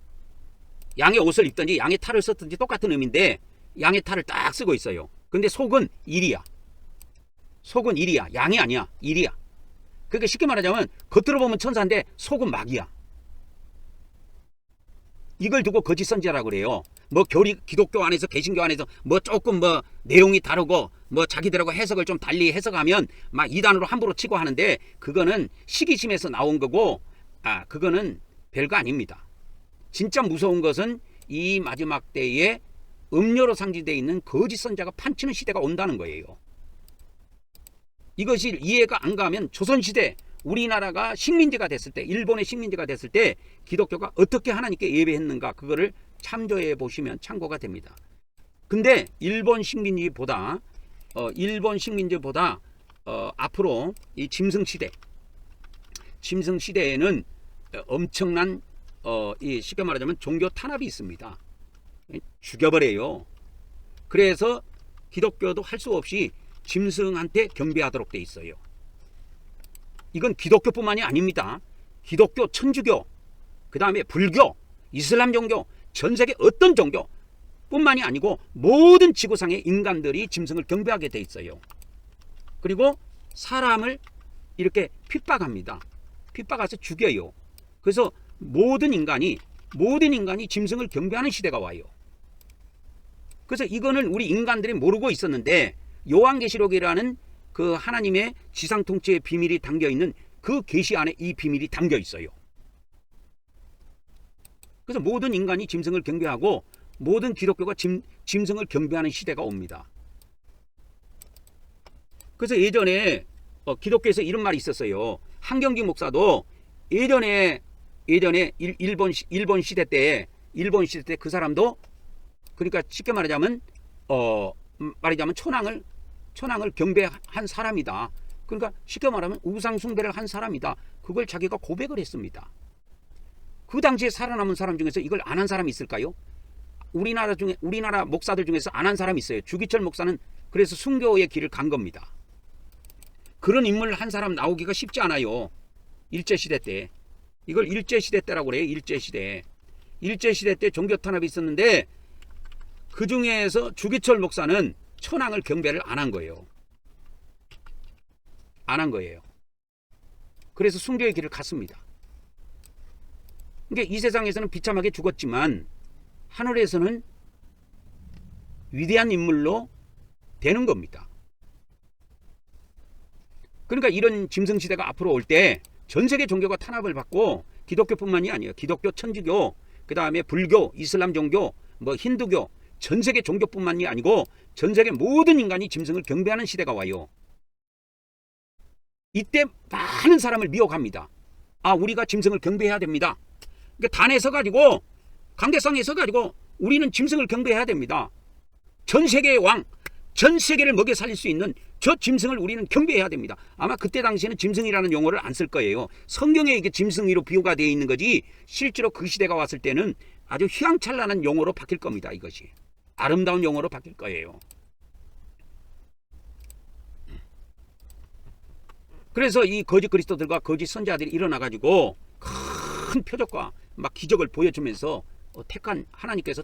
양의 옷을 입든지 양의 탈을 썼든지 똑같은 의미인데 양의 탈을 딱 쓰고 있어요. 근데 속은 일이야. 속은 일이야. 양이 아니야. 일이야. 그러니까 쉽게 말하자면 겉으로 보면 천사인데 속은 마귀야. 이걸 두고 거짓 선지자라고 그래요. 뭐 기독교 안에서 개신교 안에서 뭐 조금 뭐 내용이 다르고 뭐 자기들하고 해석을 좀 달리 해석하면 막 이단으로 함부로 치고 하는데 그거는 시기심에서 나온 거고 그거는 별거 아닙니다. 진짜 무서운 것은 이 마지막 때에 음료로 상징되어 있는 거짓 선지자가 판치는 시대가 온다는 거예요. 이것이 이해가 안 가면 조선시대 우리나라가 식민지가 됐을 때 일본의 식민지가 됐을 때 기독교가 어떻게 하나님께 예배했는가 그거를 참조해 보시면 참고가 됩니다. 근데 일본 식민지보다 앞으로 이 짐승 시대에는 엄청난 이 쉽게 말하자면 종교 탄압이 있습니다. 죽여버려요. 그래서 기독교도 할 수 없이 짐승한테 경배하도록 돼 있어요. 이건 기독교뿐만이 아닙니다. 기독교, 천주교, 그 다음에 불교, 이슬람 종교, 전 세계 어떤 종교뿐만이 아니고 모든 지구상의 인간들이 짐승을 경배하게 돼 있어요. 그리고 사람을 이렇게 핍박합니다. 핍박해서 죽여요. 그래서 모든 인간이 짐승을 경배하는 시대가 와요. 그래서 이거는 우리 인간들이 모르고 있었는데 요한계시록이라는 그 하나님의 지상 통치의 비밀이 담겨 있는 그 계시 안에 이 비밀이 담겨 있어요. 그래서 모든 인간이 짐승을 경배하고 모든 기독교가 짐승을 경배하는 시대가 옵니다. 그래서 예전에 기독교에서 이런 말이 있었어요. 한경기 목사도 예전에 일본 시대 때 그 사람도 그러니까 쉽게 말하자면 천황을 경배한 사람이다. 그러니까 쉽게 말하면 우상 숭배를 한 사람이다. 그걸 자기가 고백을 했습니다. 그 당시에 살아남은 사람 중에서 이걸 안 한 사람이 있을까요? 우리나라 목사들 중에서 안 한 사람이 있어요. 주기철 목사는 그래서 순교의 길을 간 겁니다. 그런 인물 한 사람 나오기가 쉽지 않아요. 일제시대 때. 이걸 일제시대 때라고 그래요. 일제시대 때 종교 탄압이 있었는데 그 중에서 주기철 목사는 천황을 경배를 안 한 거예요. 안 한 거예요. 그래서 순교의 길을 갔습니다. 그러니까 이 세상에서는 비참하게 죽었지만 하늘에서는 위대한 인물로 되는 겁니다. 그러니까 이런 짐승시대가 앞으로 올 때 전 세계 종교가 탄압을 받고 기독교뿐만이 아니에요. 기독교, 천주교, 그 다음에 불교, 이슬람 종교, 뭐 힌두교, 전 세계 종교뿐만이 아니고 전 세계 모든 인간이 짐승을 경배하는 시대가 와요. 이때 많은 사람을 미혹합니다. 우리가 짐승을 경배해야 됩니다. 그러니까 단에 서가지고 강대상에 서가지고 우리는 짐승을 경배해야 됩니다. 전 세계의 왕, 전 세계를 먹여 살릴 수 있는 저 짐승을 우리는 경배해야 됩니다. 아마 그때 당시에는 짐승이라는 용어를 안 쓸 거예요. 성경에 이게 짐승이로 비유가 되어 있는 거지 실제로 그 시대가 왔을 때는 아주 휘황찬란한 용어로 바뀔 겁니다. 이것이 아름다운 용어로 바뀔 거예요. 그래서 이 거짓 그리스도들과 거짓 선지자들이 일어나가지고 큰 표적과 막 기적을 보여주면서 하나님께서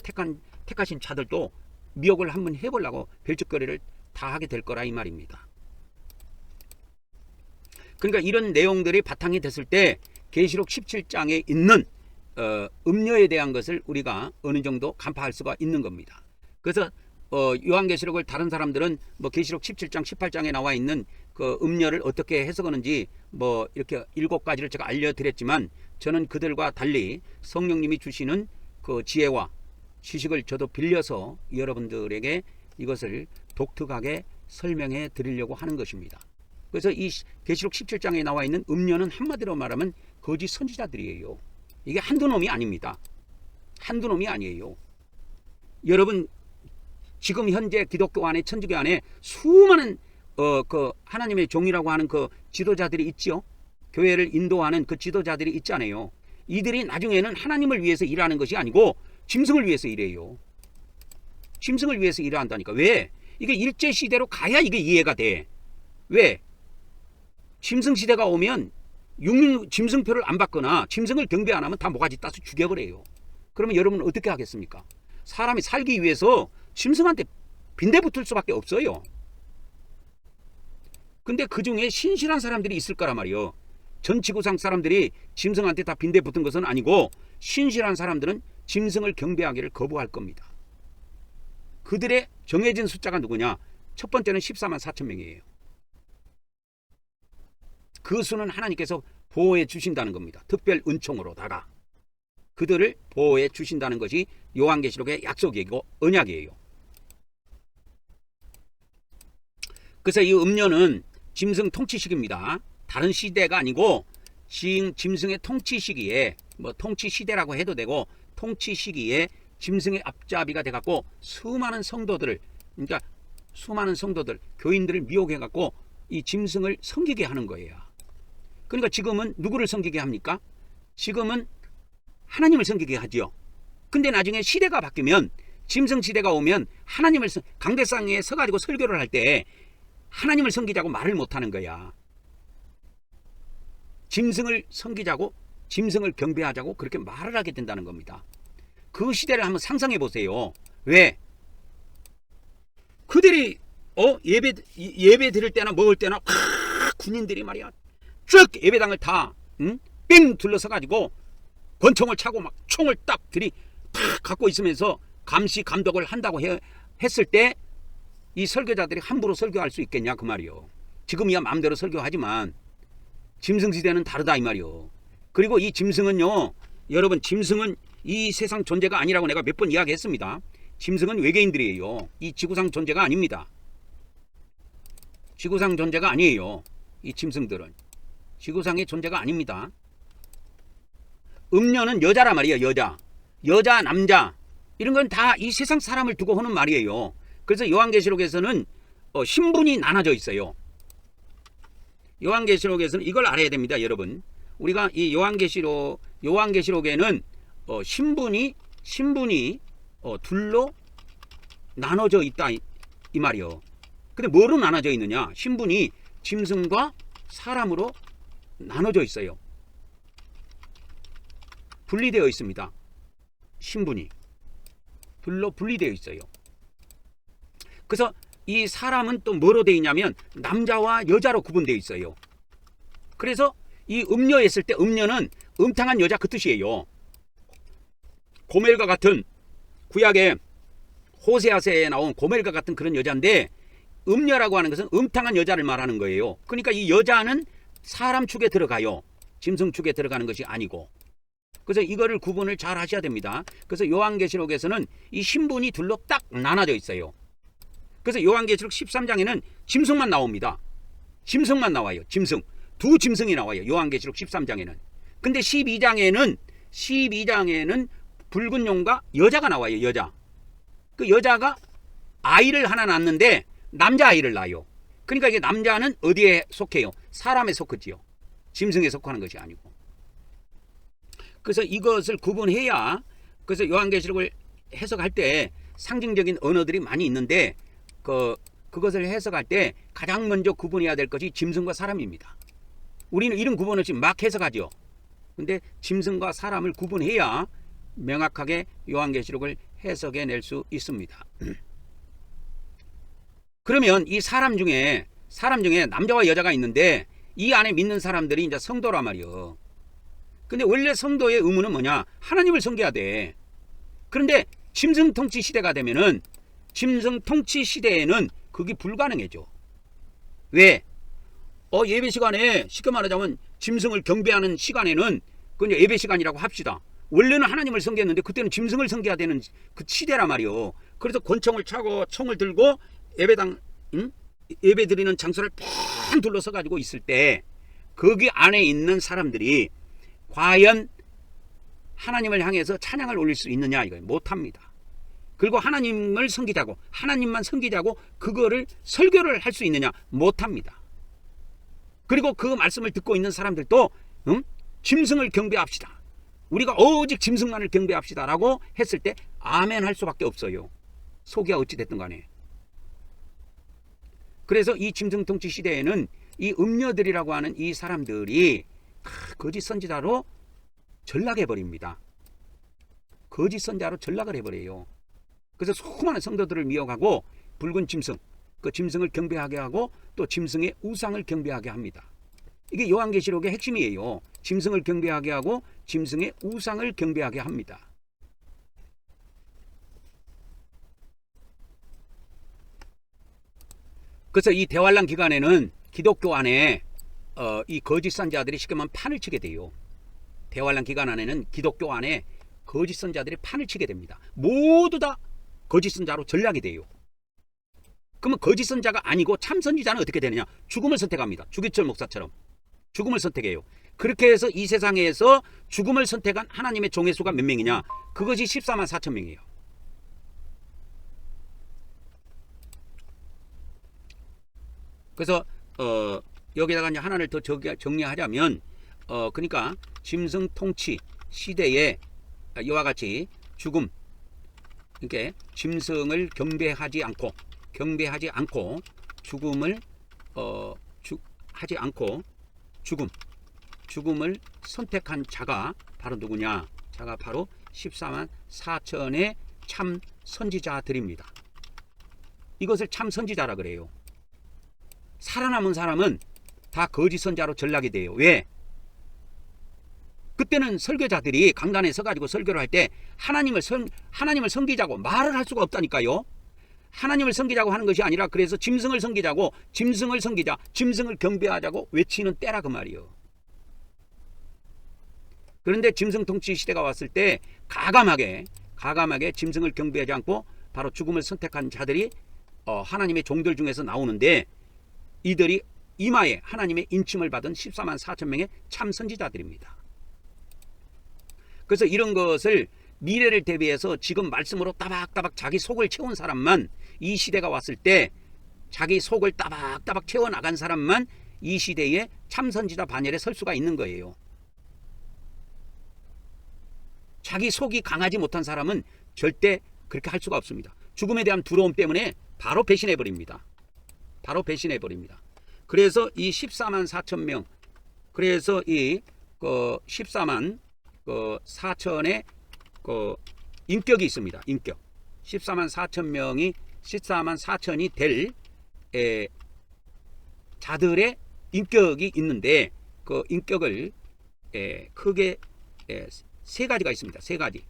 택하신 자들도 미혹을 한번 해보려고 별짓거리를 다 하게 될 거라 이 말입니다. 그러니까 이런 내용들이 바탕이 됐을 때 계시록 17장에 있는 음료에 대한 것을 우리가 어느 정도 간파할 수가 있는 겁니다. 그래서 요한계시록을 다른 사람들은 뭐 계시록 17장 18장에 나와 있는 그 음료를 어떻게 해석하는지 뭐 이렇게 7가지를 제가 알려드렸지만, 저는 그들과 달리 성령님이 주시는 그 지혜와 지식을 저도 빌려서 여러분들에게 이것을 독특하게 설명해 드리려고 하는 것입니다. 그래서 이 계시록 17장에 나와 있는 음료는 한마디로 말하면 거짓 선지자들이에요. 이게 한두 놈이 아닙니다. 한두 놈이 아니에요. 여러분, 지금 현재 기독교 안에, 천주교 안에 수많은 그 하나님의 종이라고 하는 그 지도자들이 있지요. 교회를 인도하는 그 지도자들이 있잖아요. 이들이 나중에는 하나님을 위해서 일하는 것이 아니고 짐승을 위해서 일해요. 짐승을 위해서 일한다니까. 왜? 이게 일제시대로 가야 이게 이해가 돼. 왜? 짐승시대가 오면 짐승표를 안 받거나 짐승을 경배 안 하면 다 모가지 따서 죽여버려요. 그러면 여러분은 어떻게 하겠습니까? 사람이 살기 위해서 짐승한테 빈대붙을 수밖에 없어요. 근데 그 중에 신실한 사람들이 있을 거란 말이에요. 전 지구상 사람들이 짐승한테 다 빈대붙은 것은 아니고, 신실한 사람들은 짐승을 경배하기를 거부할 겁니다. 그들의 정해진 숫자가 누구냐? 첫 번째는 14만 4천 명이에요. 그 수는 하나님께서 보호해 주신다는 겁니다. 특별 은총으로다가 그들을 보호해 주신다는 것이 요한계시록의 약속이고 언약이에요. 그래서 이 음료는 짐승 통치식입니다. 다른 시대가 아니고 짐승의 통치 시기에, 뭐 통치 시대라고 해도 되고, 통치 시기에 짐승의 앞잡이가 돼갖고 수많은 성도들을, 그러니까 수많은 성도들, 교인들을 미혹해갖고 이 짐승을 섬기게 하는 거예요. 그러니까 지금은 누구를 섬기게 합니까? 지금은 하나님을 섬기게 하지요. 근데 나중에 시대가 바뀌면, 짐승 시대가 오면 하나님을 강대상에 서가지고 설교를 할 때 하나님을 섬기자고 말을 못하는 거야. 짐승을 섬기자고, 짐승을 경배하자고 그렇게 말을 하게 된다는 겁니다. 그 시대를 한번 상상해 보세요. 왜? 그들이 예배 드릴 때나 먹을 때나 군인들이 말이야 쭉 예배당을 다 뺑 둘러서 가지고 권총을 차고 막 총을 딱 갖고 있으면서 감시 감독을 한다고 했을 때 이 설교자들이 함부로 설교할 수 있겠냐 그 말이요. 지금이야 마음대로 설교하지만 짐승 시대는 다르다 이 말이요. 그리고 이 짐승은요, 여러분, 짐승은 이 세상 존재가 아니라고 내가 몇 번 이야기했습니다. 짐승은 외계인들이에요. 이 지구상 존재가 아닙니다. 지구상 존재가 아니에요. 이 짐승들은 지구상의 존재가 아닙니다. 음녀는 여자라 말이에요. 여자 남자 이런 건 다 이 세상 사람을 두고 하는 말이에요. 그래서 요한계시록에서는 신분이 나눠져 있어요. 요한계시록에서는 이걸 알아야 됩니다, 여러분. 우리가 이 요한계시록에는 신분이 둘로 나눠져 있다 이 말이요. 근데 뭐로 나눠져 있느냐? 신분이 짐승과 사람으로 나눠져 있어요. 분리되어 있습니다. 신분이 둘로 분리되어 있어요. 그래서 이 사람은 또 뭐로 되어 있냐면 남자와 여자로 구분되어 있어요. 그래서 이 음녀했을 때, 음녀는 음탕한 여자 그 뜻이에요. 고멜과 같은, 구약의 호세아서에 나온 고멜과 같은 그런 여자인데, 음녀라고 하는 것은 음탕한 여자를 말하는 거예요. 그러니까 이 여자는 사람 축에 들어가요. 짐승 축에 들어가는 것이 아니고. 그래서 이거를 구분을 잘 하셔야 됩니다. 그래서 요한계시록에서는 이 신분이 둘로 딱 나눠져 있어요. 그래서 요한계시록 13장에는 짐승만 나옵니다. 짐승만 나와요. 짐승. 두 짐승이 나와요. 요한계시록 13장에는. 근데 12장에는 붉은 용과 여자가 나와요. 여자. 그 여자가 아이를 하나 낳는데 남자아이를 낳아요. 그러니까 이게 남자는 어디에 속해요? 사람에 속하지요. 짐승에 속하는 것이 아니고. 그래서 이것을 구분해야, 그래서 요한계시록을 해석할 때 상징적인 언어들이 많이 있는데 그것을 해석할 때 가장 먼저 구분해야 될 것이 짐승과 사람입니다. 우리는 이런 구분 없이 막 해석하죠. 근데 짐승과 사람을 구분해야 명확하게 요한계시록을 해석해 낼 수 있습니다. 그러면 이 사람 중에 남자와 여자가 있는데 이 안에 믿는 사람들이 이제 성도란 말이요. 근데 원래 성도의 의무는 뭐냐? 하나님을 섬겨야 돼. 그런데 짐승 통치 시대가 되면은 짐승 통치 시대에는 그게 불가능해져. 왜? 예배 시간에 쉽게 말하자면 짐승을 경배하는 시간에는 그냥 예배 시간이라고 합시다. 원래는 하나님을 섬겼는데 그때는 짐승을 섬겨야 되는 그 시대란 말이요. 그래서 권총을 차고 총을 들고 예배당 예배 드리는 장소를 쫙 둘러서 가지고 있을 때 거기 안에 있는 사람들이 과연 하나님을 향해서 찬양을 올릴 수 있느냐 이거예요. 못합니다. 그리고 하나님을 섬기자고 하나님만 섬기자고 그거를 설교를 할 수 있느냐 못합니다. 그리고 그 말씀을 듣고 있는 사람들도 짐승을 경배합시다. 우리가 오직 짐승만을 경배합시다 라고 했을 때 아멘 할 수밖에 없어요. 속이야 어찌 됐든 간에. 그래서 이 짐승 통치 시대에는 이 음녀들이라고 하는 이 사람들이 거짓 선지자로 전락해 버립니다. 거짓 선지자로 전락을 해버려요. 그래서 수많은 성도들을 미혹하고 붉은 짐승, 그 짐승을 경배하게 하고 또 짐승의 우상을 경배하게 합니다. 이게 요한계시록의 핵심이에요. 짐승을 경배하게 하고 짐승의 우상을 경배하게 합니다. 그래서 이 대환란 기간에는 기독교 안에 이 거짓 선지자들이 쉽게 말하면 판을 치게 돼요. 대환란 기간 안에는 기독교 안에 거짓 선지자들이 판을 치게 됩니다. 모두 다 거짓 선지자로 전락이 돼요. 그러면 거짓 선지자가 아니고 참 선지자는 어떻게 되느냐? 죽음을 선택합니다. 주기철 목사처럼 죽음을 선택해요. 그렇게 해서 이 세상에서 죽음을 선택한 하나님의 종의 수가 몇 명이냐? 그것이 14만 4천 명이에요. 그래서 여기다가 이제 하나를 더 정리하자면 그러니까 짐승 통치 시대에 이와 같이 죽음, 이렇게 짐승을 경배하지 않고 죽음을 하지 않고 죽음을 선택한 자가 바로 누구냐? 자가 바로 14만 4천의 참 선지자들입니다. 이것을 참 선지자라 그래요. 살아남은 사람은 다 거짓 선지자로 전락이 돼요. 왜? 그때는 설교자들이 강단에 서가지고 설교를 할 때 하나님을 섬기자고 말을 할 수가 없다니까요. 하나님을 섬기자고 하는 것이 아니라 그래서 짐승을 섬기자고 짐승을 섬기자 짐승을 경배하자고 외치는 때라 그 말이요. 그런데 짐승 통치 시대가 왔을 때 가감하게 짐승을 경배하지 않고 바로 죽음을 선택한 자들이 하나님의 종들 중에서 나오는데 이들이 이마에 하나님의 인침을 받은 14만 4천 명의 참 선지자들입니다. 그래서 이런 것을 미래를 대비해서 지금 말씀으로 따박따박 자기 속을 채운 사람만 이 시대가 왔을 때 자기 속을 따박따박 채워나간 사람만 이 시대에 참선지자 반열에 설 수가 있는 거예요. 자기 속이 강하지 못한 사람은 절대 그렇게 할 수가 없습니다. 죽음에 대한 두려움 때문에 바로 배신해버립니다. 그래서 이 14만 4천 명, 그래서 이 14만 4천의 인격이 있습니다. 인격. 14만 4천 명이 14만 4천이 될 자들의 인격이 있는데 그 인격을 크게 세 가지가 있습니다. 세 가지.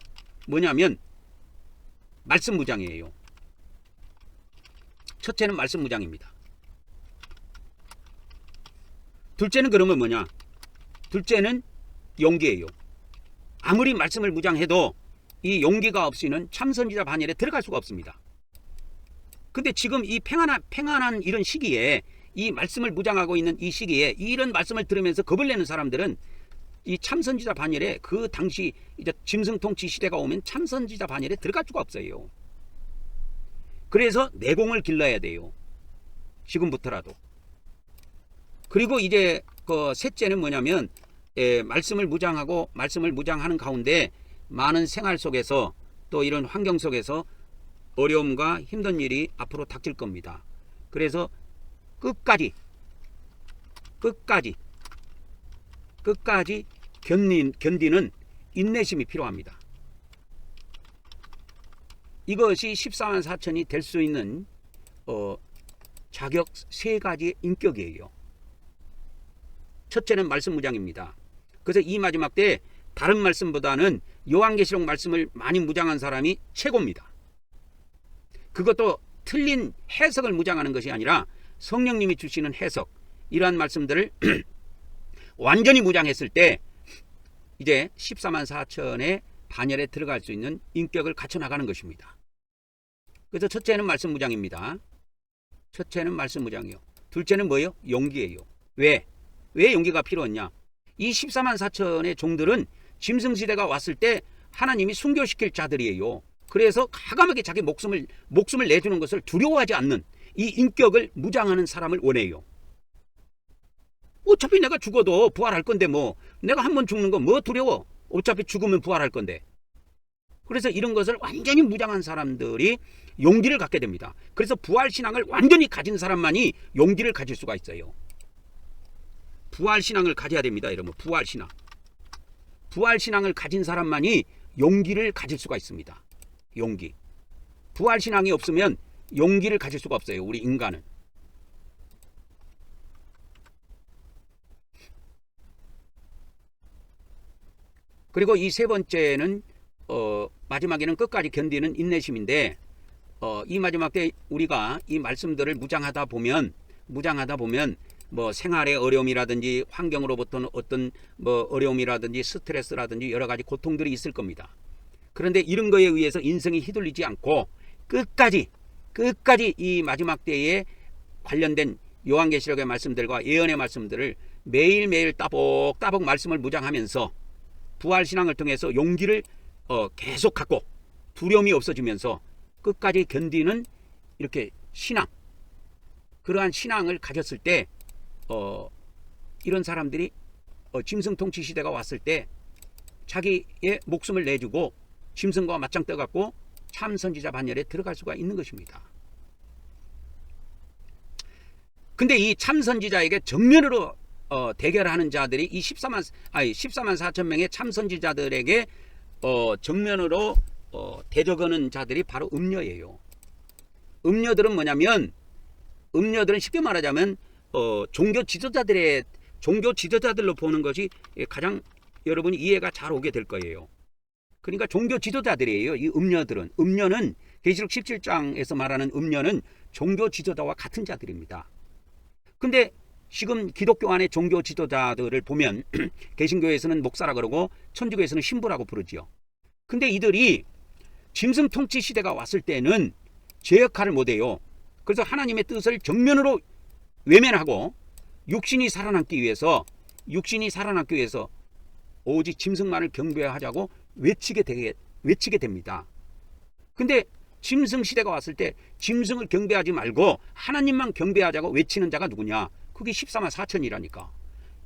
뭐냐면 말씀 무장이에요. 첫째는 말씀 무장입니다. 둘째는 그러면 뭐냐? 둘째는 용기예요. 아무리 말씀을 무장해도 이 용기가 없이는 참선지자 반열에 들어갈 수가 없습니다. 근데 지금 이 평안한 이런 시기에 이 말씀을 무장하고 있는 이 시기에 이런 말씀을 들으면서 겁을 내는 사람들은 이 참선지자 반열에 그 당시 이제 짐승 통치 시대가 오면 참선지자 반열에 들어갈 수가 없어요. 그래서 내공을 길러야 돼요. 지금부터라도. 그리고 이제 그 셋째는 뭐냐면 말씀을 무장하는 가운데 많은 생활 속에서 또 이런 환경 속에서 어려움과 힘든 일이 앞으로 닥칠 겁니다. 그래서 끝까지 견디는 인내심이 필요합니다. 이것이 14만 4천이 될 수 있는 자격 세 가지의 인격이에요. 첫째는 말씀 무장입니다. 그래서 이 마지막 때 다른 말씀보다는 요한계시록 말씀을 많이 무장한 사람이 최고입니다. 그것도 틀린 해석을 무장하는 것이 아니라 성령님이 주시는 해석, 이러한 말씀들을 완전히 무장했을 때 이제 14만 4천의 반열에 들어갈 수 있는 인격을 갖춰 나가는 것입니다. 그래서 첫째는 말씀 무장입니다. 첫째는 말씀 무장이요. 둘째는 뭐예요? 용기예요. 왜 용기가 필요했냐? 이 14만 4천의 종들은 짐승시대가 왔을 때 하나님이 순교시킬 자들이에요. 그래서 과감하게 자기 목숨을 내주는 것을 두려워하지 않는 이 인격을 무장하는 사람을 원해요. 어차피 내가 죽어도 부활할 건데 뭐 내가 한 번 죽는 거 뭐 두려워? 어차피 죽으면 부활할 건데. 그래서 이런 것을 완전히 무장한 사람들이 용기를 갖게 됩니다. 그래서 부활신앙을 완전히 가진 사람만이 용기를 가질 수가 있어요. 부활신앙을 가져야 됩니다. 여러분, 부활신앙을 가진 사람만이 용기를 가질 수가 있습니다. 용기. 부활신앙이 없으면 용기를 가질 수가 없어요. 우리 인간은. 그리고 이 세 번째는 마지막에는 끝까지 견디는 인내심인데, 이 마지막 때 우리가 이 말씀들을 무장하다 보면 뭐 생활의 어려움이라든지 환경으로부터는 어떤 뭐 어려움이라든지 스트레스라든지 여러 가지 고통들이 있을 겁니다. 그런데 이런 거에 의해서 인생이 휘둘리지 않고 끝까지 이 마지막 때에 관련된 요한계시록의 말씀들과 예언의 말씀들을 매일매일 따복따복 말씀을 무장하면서 부활신앙을 통해서 용기를 계속 갖고 두려움이 없어지면서 끝까지 견디는 이렇게 신앙, 그러한 신앙을 가졌을 때 이런 사람들이 짐승 통치 시대가 왔을 때 자기의 목숨을 내주고 짐승과 맞짱 떠갖고 참 선지자 반열에 들어갈 수가 있는 것입니다. 근데 이 참 선지자에게 정면으로 대결하는 자들이 이 14만 4천 명의 참 선지자들에게 정면으로 대적하는 자들이 바로 음녀예요. 음녀들은 뭐냐면, 음녀들은 쉽게 말하자면 종교 지도자들로 보는 것이 가장 여러분이 이해가 잘 오게 될 거예요. 그러니까 종교 지도자들이에요. 이 음녀들은. 음녀는 계시록 17장에서 말하는 음녀는 종교 지도자와 같은 자들입니다. 근데 지금 기독교 안의 종교 지도자들을 보면 개신교에서는 목사라 그러고 천주교에서는 신부라고 부르지요. 근데 이들이 짐승 통치 시대가 왔을 때는 제 역할을 못해요. 그래서 하나님의 뜻을 정면으로 외면하고 육신이 살아남기 위해서 오직 짐승만을 경배하자고 외치게 됩니다. 근데 짐승 시대가 왔을 때 짐승을 경배하지 말고 하나님만 경배하자고 외치는 자가 누구냐? 그게 14만 4천이라니까.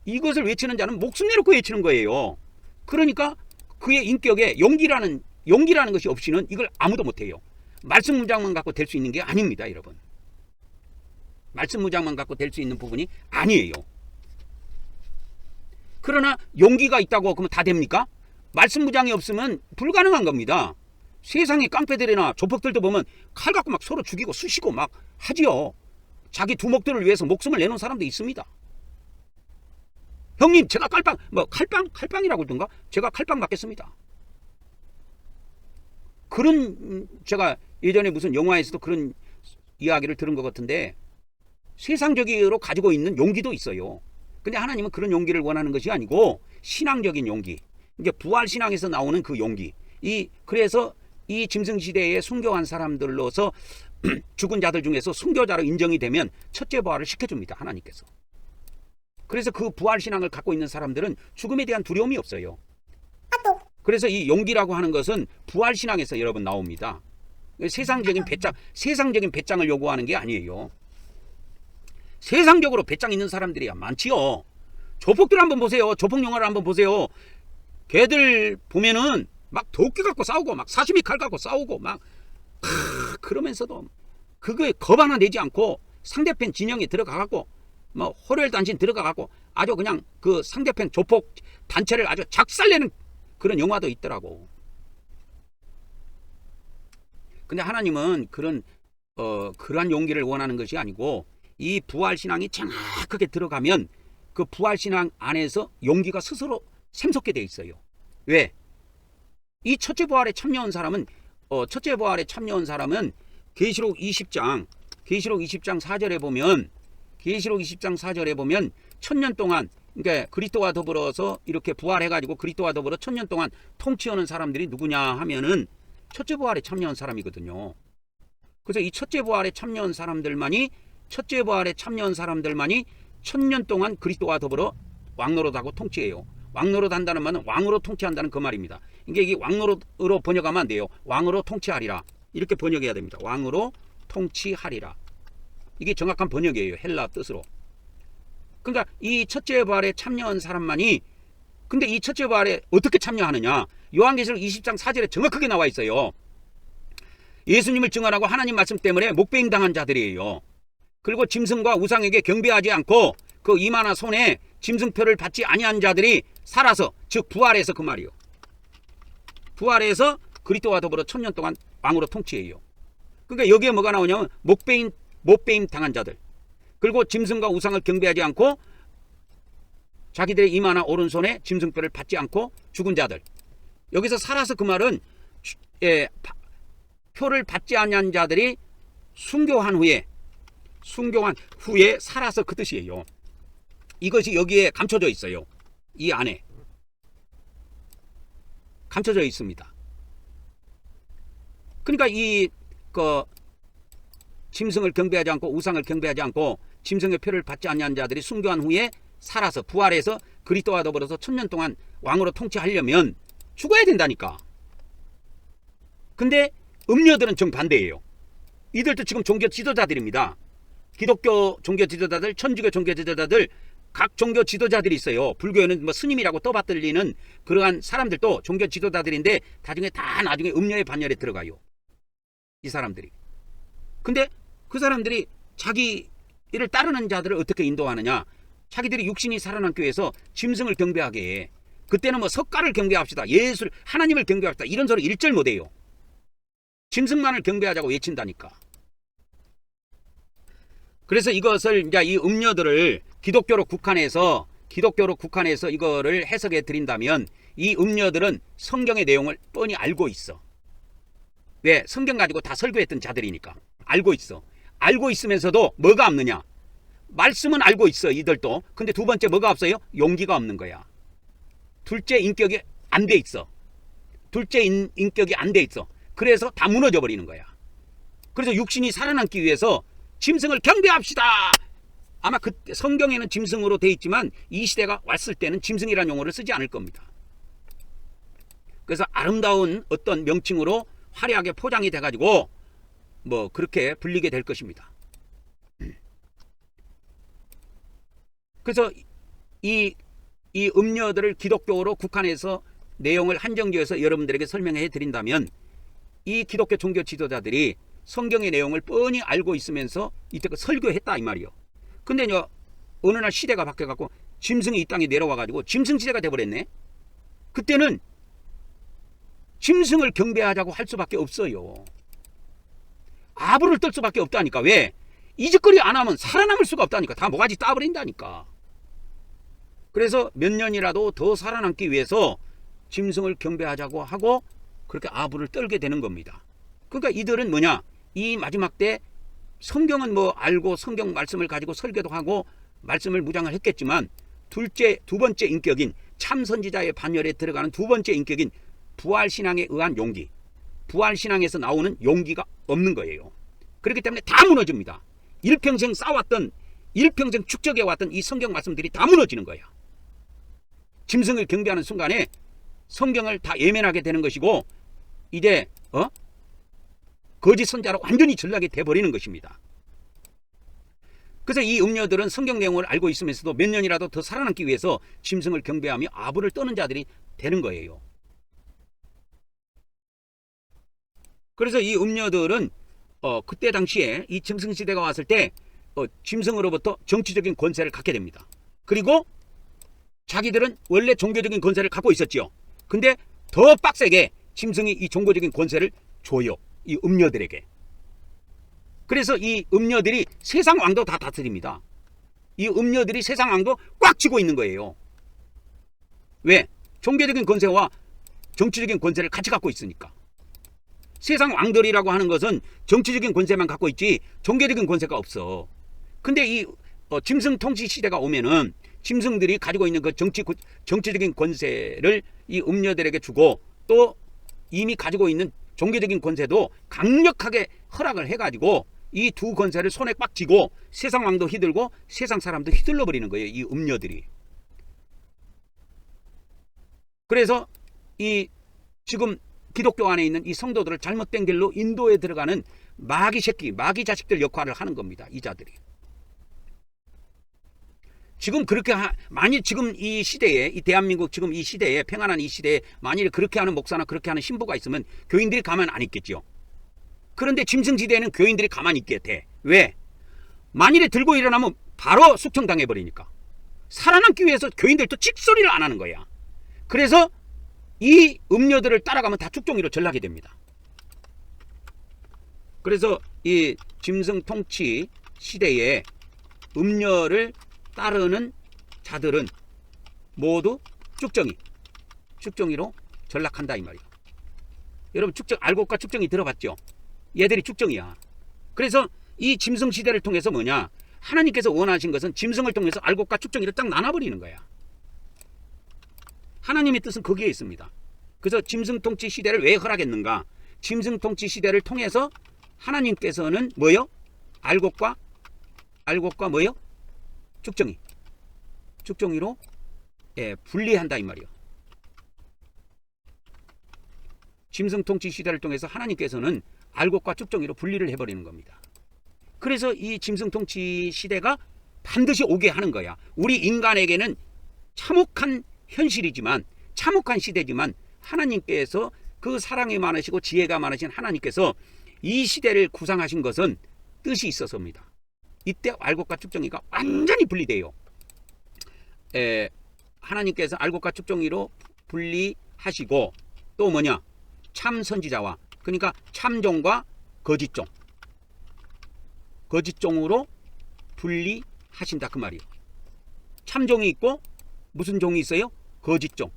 이것을 외치는 자는 목숨 내놓고 외치는 거예요. 그러니까 그의 인격에 용기라는 것이 없이는 이걸 아무도 못해요. 말씀 무장만 갖고 될 수 있는 게 아닙니다, 여러분. 말씀 무장만 갖고 될 수 있는 부분이 아니에요. 그러나 용기가 있다고 그러면 다 됩니까? 말씀 무장이 없으면 불가능한 겁니다. 세상의 깡패들이나 조폭들도 보면 칼 갖고 막 서로 죽이고 쑤시고 막 하지요. 자기 두목들을 위해서 목숨을 내놓은 사람도 있습니다. 형님, 제가 칼빵이라고 하던가? 제가 칼빵 받겠습니다. 제가 예전에 무슨 영화에서도 그런 이야기를 들은 것 같은데, 세상적으로 가지고 있는 용기도 있어요. 근데 하나님은 그런 용기를 원하는 것이 아니고 신앙적인 용기, 이제 부활신앙에서 나오는 그 용기. 그래서 이 짐승시대에 순교한 사람들로서 죽은 자들 중에서 순교자로 인정이 되면 첫째 부활을 시켜줍니다, 하나님께서. 그래서 그 부활신앙을 갖고 있는 사람들은 죽음에 대한 두려움이 없어요. 그래서 이 용기라고 하는 것은 부활신앙에서 여러분 나옵니다. 세상적인 배짱을 요구하는 게 아니에요. 세상적으로 배짱 있는 사람들이야 많지요. 조폭들 한번 보세요. 조폭 영화를 한번 보세요. 걔들 보면은 막 도끼 갖고 싸우고 막 사시미 칼 갖고 싸우고 막 그러면서도 그거에 겁 하나 내지 않고 상대편 진영에 들어가갖고 뭐 호열단신 들어가갖고 아주 그냥 그 상대편 조폭 단체를 아주 작살내는 그런 영화도 있더라고. 근데 하나님은 그러한 용기를 원하는 것이 아니고, 이 부활신앙이 정확하게 들어가면 그 부활신앙 안에서 용기가 스스로 샘솟게 돼 있어요. 왜? 이 첫째 부활에 참여한 사람은 계시록 20장 4절에 보면 계시록 20장 4절에 보면 1000년 동안 그러니까 그리스도와 더불어서 이렇게 부활해가지고 그리스도와 더불어 1000년 동안 통치하는 사람들이 누구냐 하면은 첫째 부활에 참여한 사람이거든요. 그래서 이 첫째 부활에 참여한 사람들만이 1000년 동안 그리스도와 더불어 왕노릇하고 통치해요. 왕노릇한다는 말은 왕으로 통치한다는 그 말입니다. 이게 왕노릇으로 번역하면 안 돼요. 왕으로 통치하리라 이렇게 번역해야 됩니다. 왕으로 통치하리라. 이게 정확한 번역이에요. 헬라 뜻으로. 그러니까 이 첫째 부활에 참여한 사람만이 근데 이 첫째 부활에 어떻게 참여하느냐? 요한계시록 20장 4절에 정확하게 나와 있어요. 예수님을 증언하고 하나님 말씀 때문에 목배임 당한 자들이에요. 그리고 짐승과 우상에게 경배하지 않고 그 이마나 손에 짐승표를 받지 아니한 자들이 살아서 즉 부활해서 그 말이요. 부활해서 그리스도와 더불어 1000년 동안 왕으로 통치해요. 그러니까 여기에 뭐가 나오냐면 목배임 당한 자들 그리고 짐승과 우상을 경배하지 않고 자기들의 이마나 오른손에 짐승표를 받지 않고 죽은 자들. 여기서 살아서 그 말은 표를 받지 않은 자들이 순교한 후에 살아서 그 뜻이에요. 이것이 여기에 감춰져 있어요. 이 안에 감춰져 있습니다. 그러니까 짐승을 경배하지 않고 우상을 경배하지 않고 짐승의 표를 받지 않는 자들이 순교한 후에 살아서 부활해서 그리스도와 더불어서 1000년 동안 왕으로 통치하려면 죽어야 된다니까. 근데 음녀들은 정반대예요. 이들도 지금 종교 지도자들입니다. 기독교 종교 지도자들, 천주교 종교 지도자들, 각 종교 지도자들이 있어요. 불교에는 뭐 스님이라고 떠받들리는 그러한 사람들도 종교 지도자들인데 나중에 음녀의 반열에 들어가요. 이 사람들이. 근데 그 사람들이 자기를 따르는 자들을 어떻게 인도하느냐? 자기들이 육신이 살아남기 위해서 짐승을 경배하게 해. 그때는 뭐 석가를 경배합시다. 예술, 하나님을 경배합시다. 이런 소리 일절 못해요. 짐승만을 경배하자고 외친다니까. 그래서 이것을 이제 이 음녀들을 기독교로 국한해서 이거를 해석해 드린다면 이 음녀들은 성경의 내용을 뻔히 알고 있어. 왜? 성경 가지고 다 설교했던 자들이니까. 알고 있어. 알고 있으면서도 뭐가 없느냐? 말씀은 알고 있어 이들도. 근데 두 번째 뭐가 없어요? 용기가 없는 거야. 둘째 인격이 안 돼 있어. 인격이 안 돼 있어. 그래서 다 무너져 버리는 거야. 그래서 육신이 살아남기 위해서 짐승을 경배합시다. 아마 그 성경에는 짐승으로 돼 있지만 이 시대가 왔을 때는 짐승이라는 용어를 쓰지 않을 겁니다. 그래서 아름다운 어떤 명칭으로 화려하게 포장이 돼가지고 뭐 그렇게 불리게 될 것입니다. 그래서 이 음녀들을 기독교로 국한해서 내용을 한정지어서 여러분들에게 설명해 드린다면 이 기독교 종교 지도자들이 성경의 내용을 뻔히 알고 있으면서 이때껏 설교했다 이 말이요. 근데 어느 날 시대가 바뀌어갖고 짐승이 이 땅에 내려와가지고 짐승 시대가 돼버렸네. 그때는 짐승을 경배하자고 할 수밖에 없어요. 아부를 떨 수밖에 없다니까. 왜? 이 짓거리 안 하면 살아남을 수가 없다니까. 다 모가지 따버린다니까. 그래서 몇 년이라도 더 살아남기 위해서 짐승을 경배하자고 하고 그렇게 아부를 떨게 되는 겁니다. 그러니까 이들은 뭐냐? 이 마지막 때 성경은 뭐 알고 성경 말씀을 가지고 설교도 하고 말씀을 무장을 했겠지만 두 번째 인격인 참선지자의 반열에 들어가는 두 번째 인격인 부활신앙에 의한 용기, 부활신앙에서 나오는 용기가 없는 거예요. 그렇기 때문에 다 무너집니다. 일평생 싸웠던, 일평생 축적해왔던 이 성경 말씀들이 다 무너지는 거야. 짐승을 경배하는 순간에 성경을 다 예면하게 되는 것이고 이제 거짓 선자로 완전히 전락이 돼버리는 것입니다. 그래서 이 음녀들은 성경 내용을 알고 있으면서도 몇 년이라도 더 살아남기 위해서 짐승을 경배하며 아부를 떠는 자들이 되는 거예요. 그래서 이 음녀들은 그때 당시에 이 짐승 시대가 왔을 때 짐승으로부터 정치적인 권세를 갖게 됩니다. 그리고 자기들은 원래 종교적인 권세를 갖고 있었죠. 근데 더 빡세게 짐승이 이 종교적인 권세를 줘요. 이 음녀들에게. 그래서 이 음녀들이 세상 왕도 다 다스립니다. 이 음녀들이 세상 왕도 꽉 쥐고 있는 거예요. 왜? 종교적인 권세와 정치적인 권세를 같이 갖고 있으니까. 세상 왕들이라고 하는 것은 정치적인 권세만 갖고 있지 종교적인 권세가 없어. 근데 이 짐승 통치 시대가 오면은 짐승들이 가지고 있는 그 정치적인 권세를 이 음녀들에게 주고 또 이미 가지고 있는 종교적인 권세도 강력하게 허락을 해가지고 이 두 권세를 손에 꽉 쥐고 세상 왕도 휘둘고 세상 사람도 휘둘러 버리는 거예요. 이 음녀들이. 그래서 이 지금 기독교 안에 있는 이 성도들을 잘못된 길로 인도에 들어가는 마귀 새끼, 마귀 자식들 역할을 하는 겁니다. 이 자들이. 지금 그렇게 만일 지금 이 시대에 이 대한민국 지금 이 시대에 평안한 이 시대에 만일 그렇게 하는 목사나 그렇게 하는 신부가 있으면 교인들이 가만 안 있겠죠. 그런데 짐승지대에는 교인들이 가만히 있게 돼. 왜? 만일에 들고 일어나면 바로 숙청당해 버리니까. 살아남기 위해서 교인들도 찍소리를 안 하는 거야. 그래서 이 음녀들을 따라가면 다 축종이로 전락이 됩니다. 그래서 이 짐승 통치 시대에 음녀를 따르는 자들은 모두 축정이로 전락한다 이 말이야. 여러분 알곡과 축정이 들어봤죠? 얘들이 축정이야. 그래서 이 짐승 시대를 통해서 뭐냐? 하나님께서 원하신 것은 짐승을 통해서 알곡과 축정이를 딱 나눠버리는 거야. 하나님의 뜻은 거기에 있습니다. 그래서 짐승 통치 시대를 왜 허락했는가? 짐승 통치 시대를 통해서 하나님께서는 뭐요? 알곡과 뭐요? 축정이로 분리한다 이 말이요. 짐승 통치 시대를 통해서 하나님께서는 알곡과 축정이로 분리를 해버리는 겁니다. 그래서 이 짐승 통치 시대가 반드시 오게 하는 거야. 우리 인간에게는 참혹한 현실이지만 참혹한 시대지만 하나님께서 그 사랑이 많으시고 지혜가 많으신 하나님께서 이 시대를 구상하신 것은 뜻이 있어서입니다. 이때 알곡과 축정이가 완전히 분리돼요. 하나님께서 알곡과 축정이로 분리하시고 또 뭐냐? 참 선지자와 그러니까 참종과 거짓종으로 분리하신다 그 말이에요. 참종이 있고 무슨 종이 있어요? 거짓종.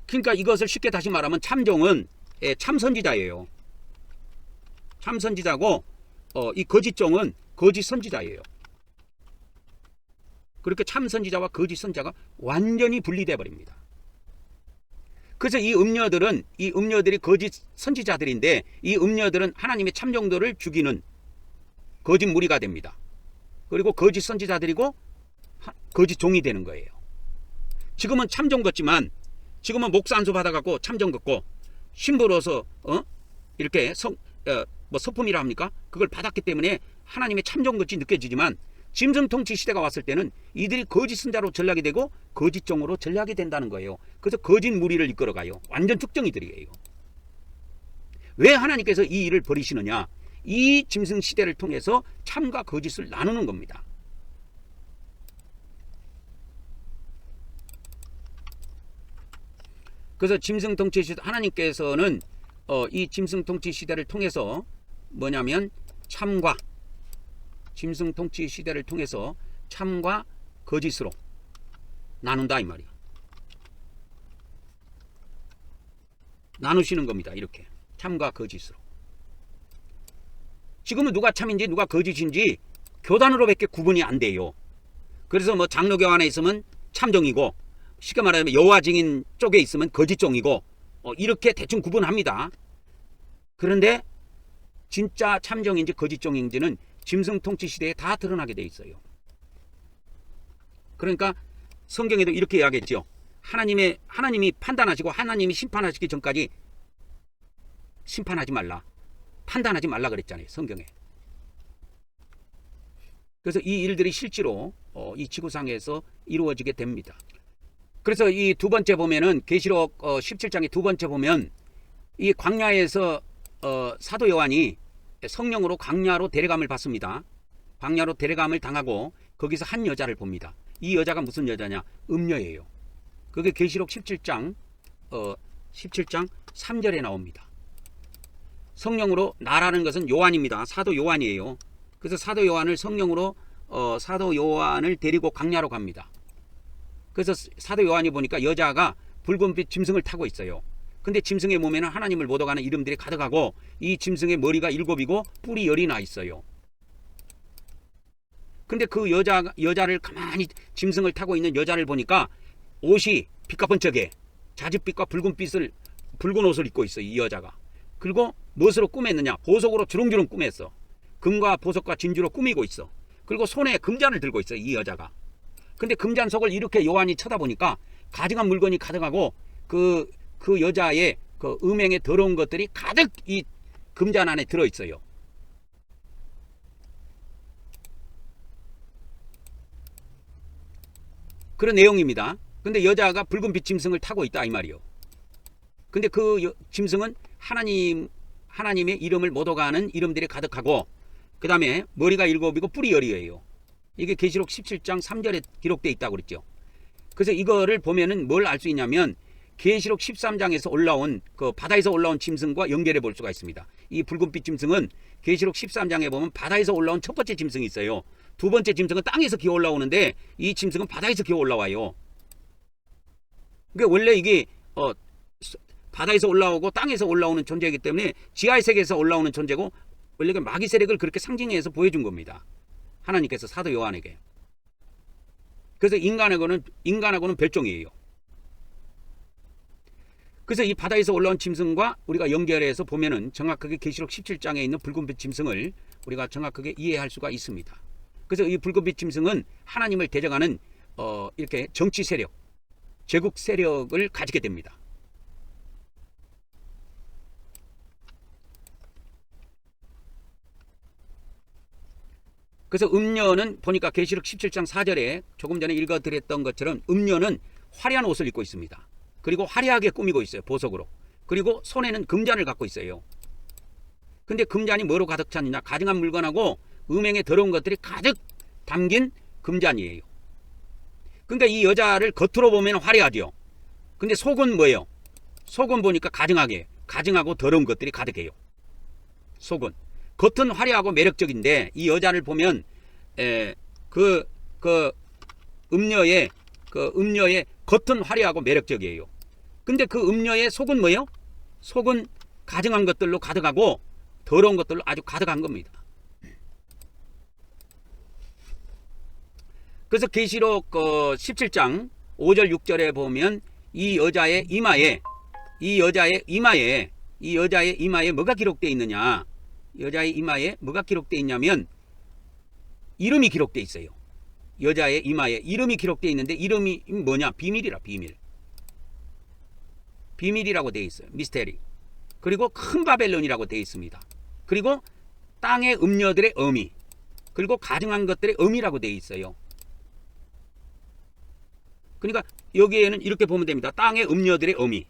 그러니까 이것을 쉽게 다시 말하면 참종은 참선지자예요. 참선지자고 이 거짓종은 거짓선지자예요. 그렇게 참선지자와 거짓선지자가 완전히 분리돼 버립니다. 그래서 이 음녀들이 거짓 선지자들인데 이 음녀들은 하나님의 참종들을 죽이는 거짓 무리가 됩니다. 그리고 거짓 선지자들이고 거짓 종이 되는 거예요. 지금은 참종 같지만 지금은 목사 안수 받아갖고 참종 같고 신부로서 이렇게 서품이라 합니까? 그걸 받았기 때문에 하나님의 참종같이 느껴지지만 짐승 통치 시대가 왔을 때는 이들이 거짓 선자로 전락이 되고 거짓 종으로 전락이 된다는 거예요. 그래서 거짓 무리를 이끌어가요. 완전 축정이들이에요. 왜 하나님께서 이 일을 벌이시느냐? 이 짐승 시대를 통해서 참과 거짓을 나누는 겁니다. 그래서 짐승 통치 시대 하나님께서는 이 짐승 통치 시대를 통해서 뭐냐면 짐승 통치 시대를 통해서 참과 거짓으로 나눈다 이 말이야. 나누시는 겁니다. 이렇게 참과 거짓으로. 지금은 누가 참인지 누가 거짓인지 교단으로밖에 구분이 안 돼요. 그래서 뭐 장로교 안에 있으면 참종이고 쉽게 말하면 여호와 증인 쪽에 있으면 거짓종이고 이렇게 대충 구분합니다. 그런데 진짜 참종인지 거짓종인지는 짐승 통치 시대에 다 드러나게 돼 있어요. 그러니까 성경에도 이렇게 이야기했죠. 하나님이 판단하시고 하나님이 심판하시기 전까지 심판하지 말라. 판단하지 말라 그랬잖아요. 성경에. 그래서 이 일들이 실제로 이 지구상에서 이루어지게 됩니다. 그래서 이 두 번째 보면은 계시록 17장의 두 번째 보면 이 광야에서 사도 요한이 성령으로 광야로 데려감을 받습니다. 광야로 데려감을 당하고 거기서 한 여자를 봅니다. 이 여자가 무슨 여자냐? 음녀예요. 그게 계시록 17장 3절에 나옵니다. 성령으로 나라는 것은 요한입니다. 사도 요한이에요. 그래서 사도 요한을 성령으로 사도 요한을 데리고 광야로 갑니다. 그래서 사도 요한이 보니까 여자가 붉은빛 짐승을 타고 있어요. 근데 짐승의 몸에는 하나님을 못 얻어가는 이름들이 가득하고 이 짐승의 머리가 7이고 뿔이 10이 나 있어요. 근데 그 여자를 가만히 짐승을 타고 있는 여자를 보니까 옷이 빛과 번쩍해 자줏빛과 붉은 옷을 입고 있어 이 여자가. 그리고 무엇으로 꾸몄느냐? 보석으로 주렁주렁 꾸몄어. 금과 보석과 진주로 꾸미고 있어. 그리고 손에 금잔을 들고 있어 이 여자가. 근데 금잔 속을 이렇게 요한이 쳐다보니까 가증한 물건이 가득하고 그 여자의 그 음행에 더러운 것들이 가득 이 금잔 안에 들어있어요. 그런 내용입니다. 근데 여자가 붉은빛 짐승을 타고 있다 이 말이요. 근데 그 짐승은 하나님의 이름을 못 얻어가는 이름들이 가득하고 그 다음에 머리가 7이고 뿔이 10이에요. 이게 계시록 17장 3절에 기록되어 있다고 그랬죠. 그래서 이거를 보면은 뭘 알 수 있냐면 계시록 13장에서 올라온 그 바다에서 올라온 짐승과 연결해 볼 수가 있습니다. 이 붉은빛 짐승은 계시록 13장에 보면 바다에서 올라온 첫 번째 짐승이 있어요. 두 번째 짐승은 땅에서 기어 올라오는데 이 짐승은 바다에서 기어 올라와요. 그러니까 원래 이게 바다에서 올라오고 땅에서 올라오는 존재이기 때문에 지하의 세계에서 올라오는 존재고 원래 마귀 세력을 그렇게 상징해서 보여준 겁니다. 하나님께서 사도 요한에게. 그래서 인간하고는 별종이에요. 그래서 이 바다에서 올라온 짐승과 우리가 연결해서 보면은 정확하게 계시록 17장에 있는 붉은빛 짐승을 우리가 정확하게 이해할 수가 있습니다. 그래서 이 붉은빛 짐승은 하나님을 대적하는 이렇게 정치 세력, 제국 세력을 가지게 됩니다. 그래서 음녀는 보니까 계시록 17장 4절에 조금 전에 읽어드렸던 것처럼 음녀는 화려한 옷을 입고 있습니다. 그리고 화려하게 꾸미고 있어요. 보석으로. 그리고 손에는 금잔을 갖고 있어요. 근데 금잔이 뭐로 가득 찼느냐? 가증한 물건하고 음행에 더러운 것들이 가득 담긴 금잔이에요. 그러니까 이 여자를 겉으로 보면 화려하죠. 근데 속은 뭐예요? 속은 보니까 가증하고 더러운 것들이 가득해요. 속은. 겉은 화려하고 매력적인데 이 여자를 보면 음녀의 겉은 화려하고 매력적이에요. 근데 그 음녀의 속은 뭐예요? 속은 가증한 것들로 가득하고 더러운 것들로 아주 가득한 겁니다. 그래서 계시록 17장 5절 6절에 보면 이 여자의 이마에 뭐가 기록되어 있느냐? 여자의 이마에 뭐가 기록되어 있냐면 이름이 기록되어 있어요. 여자의 이마에 이름이 기록되어 있는데 이름이 뭐냐? 비밀이라. 비밀이라고 되어 있어요. 미스테리. 그리고 큰 바벨론이라고 되어 있습니다. 그리고 땅의 음녀들의 어미, 그리고 가증한 것들의 어미라고 되어 있어요. 그러니까 여기에는 이렇게 보면 됩니다. 땅의 음녀들의 어미,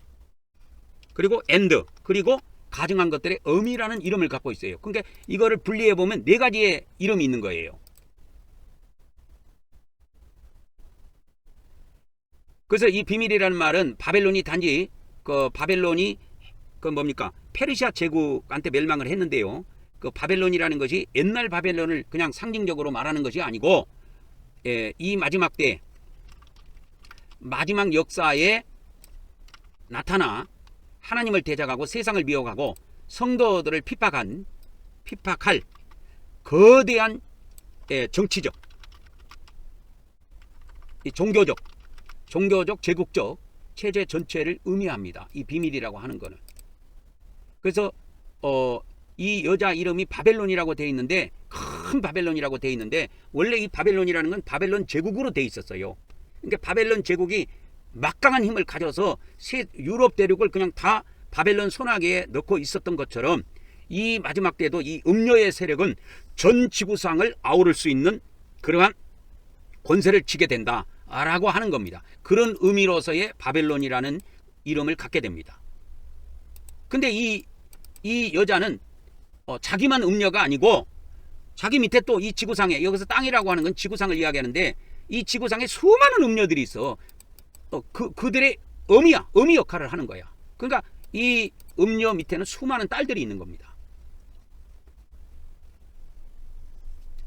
그리고 엔드, 그리고 가증한 것들의 어미라는 이름을 갖고 있어요. 그러니까 이거를 분리해 보면 4가지의 이름이 있는 거예요. 그래서 이 비밀이라는 말은 바벨론이 단지 바벨론이 뭡니까? 페르시아 제국한테 멸망을 했는데요. 그 바벨론이라는 것이 옛날 바벨론을 그냥 상징적으로 말하는 것이 아니고 이 마지막 때 마지막 역사에 나타나 하나님을 대적하고 세상을 미혹하고 성도들을 핍박할 거대한 정치적, 종교적, 제국적 체제 전체를 의미합니다. 이 비밀이라고 하는 거는. 그래서 이 여자 이름이 바벨론이라고 되어 있는데, 큰 바벨론이라고 되어 있는데, 원래 이 바벨론이라는 건 바벨론 제국으로 되어 있었어요. 그러니까 바벨론 제국이 막강한 힘을 가져서 유럽 대륙을 그냥 다 바벨론 손아귀에 넣고 있었던 것처럼 이 마지막 때도 이 음녀의 세력은 전 지구상을 아우를 수 있는 그러한 권세를 쥐게 된다라고 하는 겁니다. 그런 의미로서의 바벨론이라는 이름을 갖게 됩니다. 근데 이 여자는 자기만 음녀가 아니고 자기 밑에 또 이 지구상에, 여기서 땅이라고 하는 건 지구상을 이야기하는데 이 지구상에 수많은 음녀들이 있어. 그들의 어미 역할을 하는 거야. 그러니까 이 음녀 밑에는 수많은 딸들이 있는 겁니다.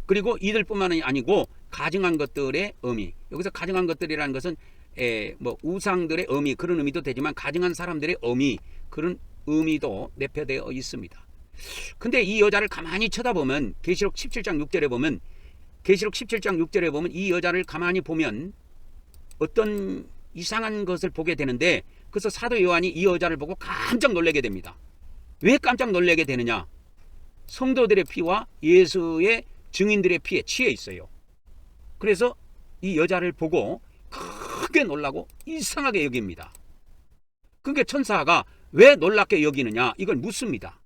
그리고 이들뿐만이 아니고 가증한 것들의 어미. 여기서 가증한 것들이라는 것은 뭐 우상들의 의미 그런 의미도 되지만 가증한 사람들의 의미 그런 의미도 내포되어 있습니다. 근데 이 여자를 가만히 쳐다보면 계시록 17장 6절에 보면 이 여자를 가만히 보면 어떤 이상한 것을 보게 되는데 그래서 사도 요한이 이 여자를 보고 깜짝 놀라게 됩니다. 왜 깜짝 놀라게 되느냐? 성도들의 피와 예수의 증인들의 피에 취해 있어요. 그래서 이 여자를 보고 크게 놀라고 이상하게 여깁니다. 그러니까 천사가 왜 놀랍게 여기느냐 이걸 묻습니다.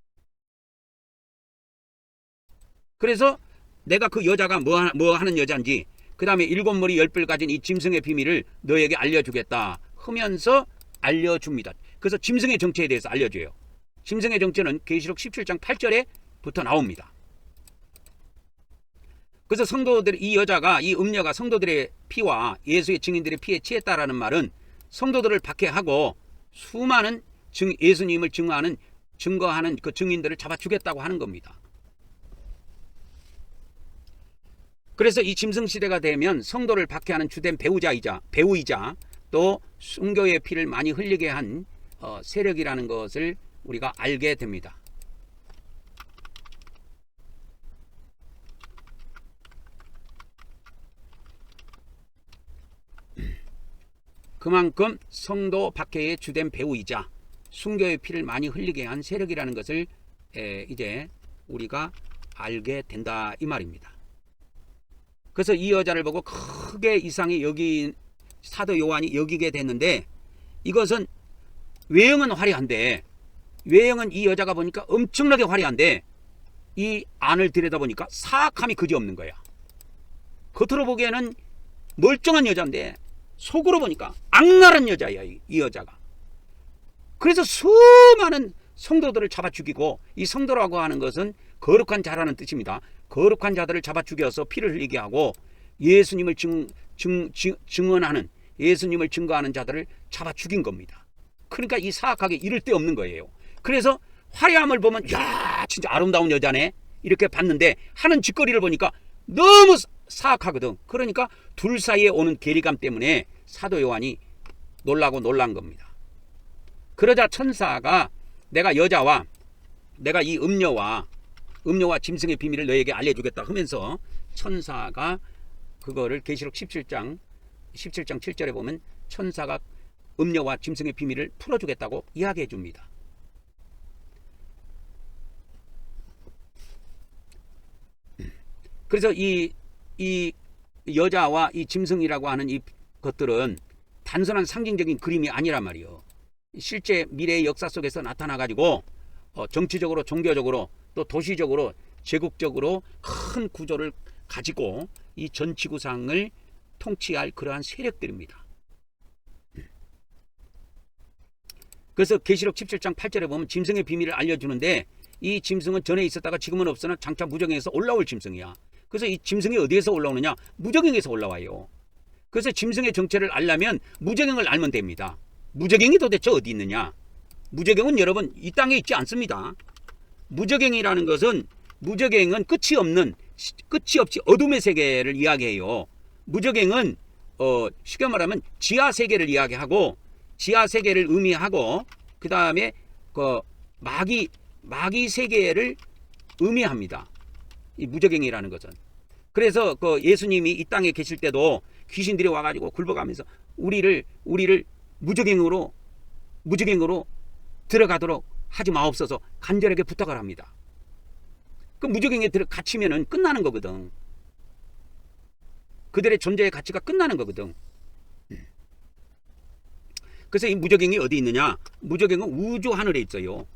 그래서 내가 그 여자가 뭐 하는 여자인지 그 다음에 7머리 10뿔 가진 이 짐승의 비밀을 너에게 알려주겠다 하면서 알려줍니다. 그래서 짐승의 정체에 대해서 알려줘요. 짐승의 정체는 계시록 17장 8절에 부터 나옵니다. 그래서 성도들 이 여자가 이 음녀가 성도들의 피와 예수의 증인들의 피에 취했다라는 말은 성도들을 박해하고 수많은 예수님을 증거하는 그 증인들을 잡아 죽였다고 하는 겁니다. 그래서 이 짐승 시대가 되면 성도를 박해하는 주된 배우이자 또 순교의 피를 많이 흘리게 한 세력이라는 것을 우리가 알게 됩니다. 그만큼 성도 박해의 주된 배우이자 순교의 피를 많이 흘리게 한 세력이라는 것을 이제 우리가 알게 된다 이 말입니다. 그래서 이 여자를 보고 크게 이상히 여기 사도 요한이 여기게 됐는데 이것은 외형은 화려한데 외형은 이 여자가 보니까 엄청나게 화려한데 이 안을 들여다보니까 사악함이 그지없는 거야. 겉으로 보기에는 멀쩡한 여자인데 속으로 보니까 악랄한 여자야 이 여자가. 그래서 수많은 성도들을 잡아 죽이고 이 성도라고 하는 것은 거룩한 자라는 뜻입니다. 거룩한 자들을 잡아 죽여서 피를 흘리게 하고 예수님을 증언하는 예수님을 증거하는 자들을 잡아 죽인 겁니다. 그러니까 이 사악하게 이를 데 없는 거예요. 그래서 화려함을 보면 야 진짜 아름다운 여자네 이렇게 봤는데 하는 짓거리를 보니까 너무 사악하거든. 그러니까 둘 사이에 오는 괴리감 때문에 사도 요한이 놀란 겁니다. 그러자 천사가 내가 이 음녀와 짐승의 비밀을 너에게 알려주겠다 하면서 천사가 그거를 계시록 17장 7절에 보면 천사가 음녀와 짐승의 비밀을 풀어주겠다고 이야기해 줍니다. 그래서 이 여자와 이 짐승이라고 하는 이 것들은 단순한 상징적인 그림이 아니란 말이에요. 실제 미래의 역사 속에서 나타나가지고 정치적으로 종교적으로 또 도시적으로 제국적으로 큰 구조를 가지고 이 전 지구상을 통치할 그러한 세력들입니다. 그래서 계시록 17장 8절에 보면 짐승의 비밀을 알려주는데 이 짐승은 전에 있었다가 지금은 없으나 장차 무저갱에서 올라올 짐승이야. 그래서 이 짐승이 어디에서 올라오느냐? 무저갱에서 올라와요. 그래서 짐승의 정체를 알려면 무저갱을 알면 됩니다. 무저갱이 도대체 어디 있느냐? 무저갱은 여러분 이 땅에 있지 않습니다. 무저갱이라는 것은 무저갱은 끝이 없이 어둠의 세계를 이야기해요. 무저갱은 쉽게 말하면 지하 세계를 이야기하고 지하 세계를 의미하고 그 다음에 그 마귀 세계를 의미합니다. 이 무저갱이라는 것은. 그래서 그 예수님이 이 땅에 계실 때도 귀신들이 와가지고 굴복하면서 우리를 무저갱으로 들어가도록 하지 마옵소서 간절하게 부탁을 합니다. 그 무저갱에 갇히면은 끝나는 거거든. 그들의 존재의 가치가 끝나는 거거든. 그래서 이 무저갱이 어디 있느냐? 무저갱은 우주 하늘에 있어요.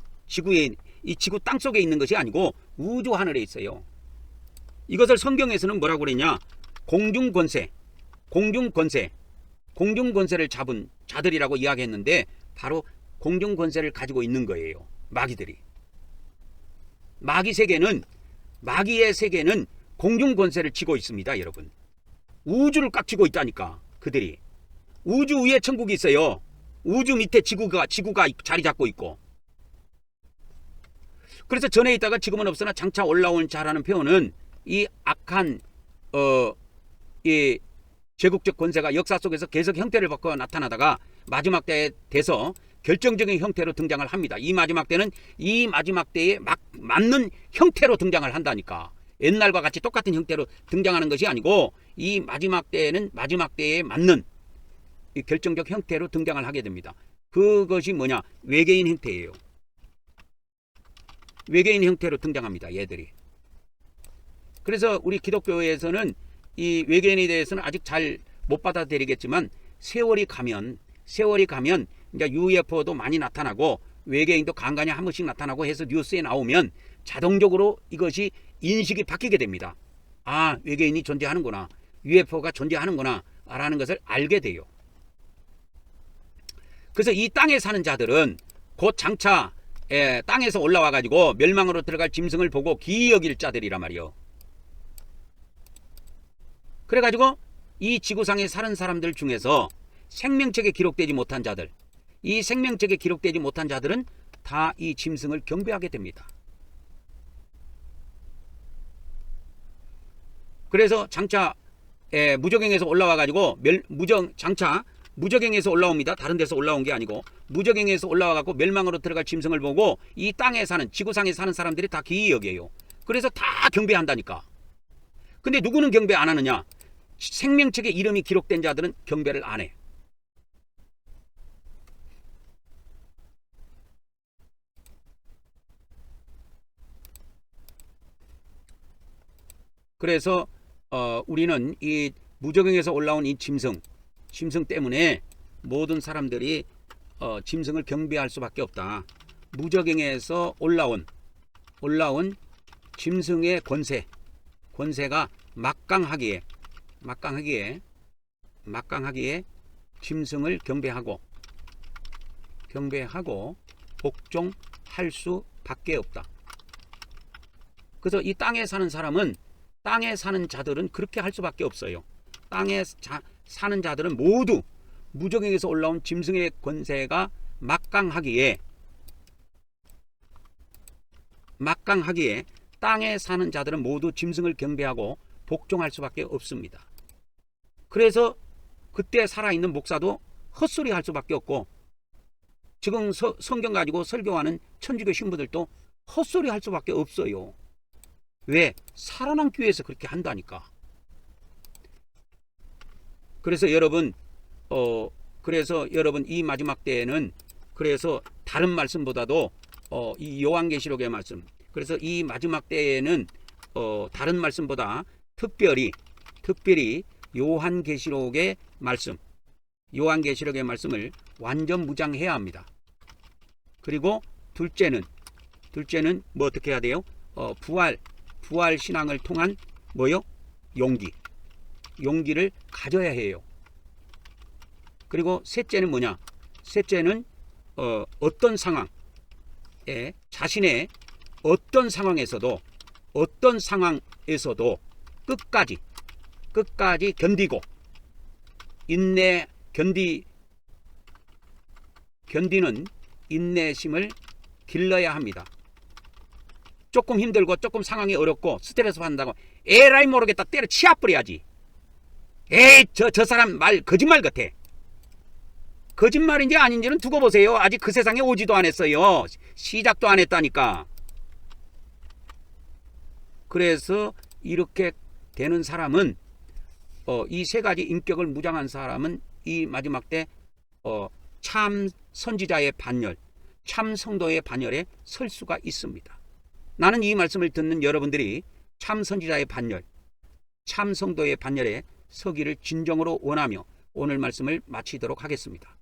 이 지구 땅 속에 있는 것이 아니고 우주 하늘에 있어요. 이것을 성경에서는 뭐라고 그랬냐? 공중권세를 잡은 자들이라고 이야기했는데 바로 공중권세를 가지고 있는 거예요. 마귀들이. 마귀의 세계는 공중권세를 쥐고 있습니다. 여러분. 우주를 꽉 쥐고 있다니까. 그들이. 우주 위에 천국이 있어요. 우주 밑에 지구가 자리 잡고 있고. 그래서 전에 있다가 지금은 없으나 장차 올라온 자라는 표현은 이 악한 이 제국적 권세가 역사 속에서 계속 형태를 바꿔 나타나다가 마지막 때에 돼서 결정적인 형태로 등장을 합니다. 이 마지막 때는 이 마지막 때에 맞는 형태로 등장을 한다니까. 옛날과 같이 똑같은 형태로 등장하는 것이 아니고 이 마지막 때에는 마지막 때에 맞는 이 결정적 형태로 등장을 하게 됩니다. 그것이 뭐냐? 외계인 형태예요. 외계인 형태로 등장합니다. 얘들이. 그래서 우리 기독교에서는 이 외계인에 대해서는 아직 잘 못 받아들이겠지만 세월이 가면 이제 UFO도 많이 나타나고 외계인도 간간히 한 번씩 나타나고 해서 뉴스에 나오면 자동적으로 이것이 인식이 바뀌게 됩니다. 아, 외계인이 존재하는구나. UFO가 존재하는구나 라는 것을 알게 돼요. 그래서 이 땅에 사는 자들은 곧 장차 땅에서 올라와 가지고 멸망으로 들어갈 짐승을 보고 기이 여길 자들이란 말이요. 그래 가지고 이 지구상에 사는 사람들 중에서 생명책에 기록되지 못한 자들, 이 생명책에 기록되지 못한 자들은 다 이 짐승을 경배하게 됩니다. 그래서 장차 무저갱에서 올라와 가지고 장차 무저갱에서 올라옵니다. 다른 데서 올라온 게 아니고 무저갱에서 올라와 갖고 멸망으로 들어갈 짐승을 보고 이 땅에 사는 지구상에 사는 사람들이 다 기이 여겨요. 그래서 다 경배한다니까. 근데 누구는 경배 안 하느냐? 생명책에 이름이 기록된 자들은 경배를 안 해. 그래서 우리는 이 무저갱에서 올라온 이 짐승 때문에 모든 사람들이 짐승을 경배할 수밖에 없다. 무저갱에서 올라온 짐승의 권세가 막강하기에 짐승을 경배하고 복종할 수밖에 없다. 그래서 이 땅에 사는 사람은 땅에 사는 자들은 그렇게 할 수밖에 없어요. 땅에 사는 자들은 모두 무저갱에서 올라온 짐승의 권세가 막강하기에 땅에 사는 자들은 모두 짐승을 경배하고 복종할 수밖에 없습니다. 그래서 그때 살아있는 목사도 헛소리 할 수밖에 없고 지금 성경 가지고 설교하는 천주교 신부들도 헛소리 할 수밖에 없어요. 왜? 살아남기 위해서 그렇게 한다니까. 그래서 여러분 이 마지막 때에는 그래서 다른 말씀보다도 이 요한계시록의 말씀, 그래서 이 마지막 때에는 다른 말씀보다 특별히 요한계시록의 말씀을 완전 무장해야 합니다. 그리고 둘째는 뭐 어떻게 해야 돼요? 부활 신앙을 통한 뭐요? 용기를 가져야 해요. 그리고 셋째는 뭐냐? 셋째는 어떤 상황에 자신의 어떤 상황에서도 끝까지 견디고 견디는 인내심을 길러야 합니다. 조금 힘들고 조금 상황이 어렵고 스트레스 받는다고 에라이 모르겠다 때려 치아버려야지. 에이 저 사람 말 거짓말 같아. 거짓말인지 아닌지는 두고 보세요. 아직 그 세상에 오지도 않았어요. 시작도 안 했다니까. 그래서 이렇게 되는 사람은 이 세 가지 인격을 무장한 사람은 이 마지막 때 참 선지자의 반열, 참 성도의 반열에 설 수가 있습니다. 나는 이 말씀을 듣는 여러분들이 참 선지자의 반열, 참 성도의 반열에 서기를 진정으로 원하며 오늘 말씀을 마치도록 하겠습니다.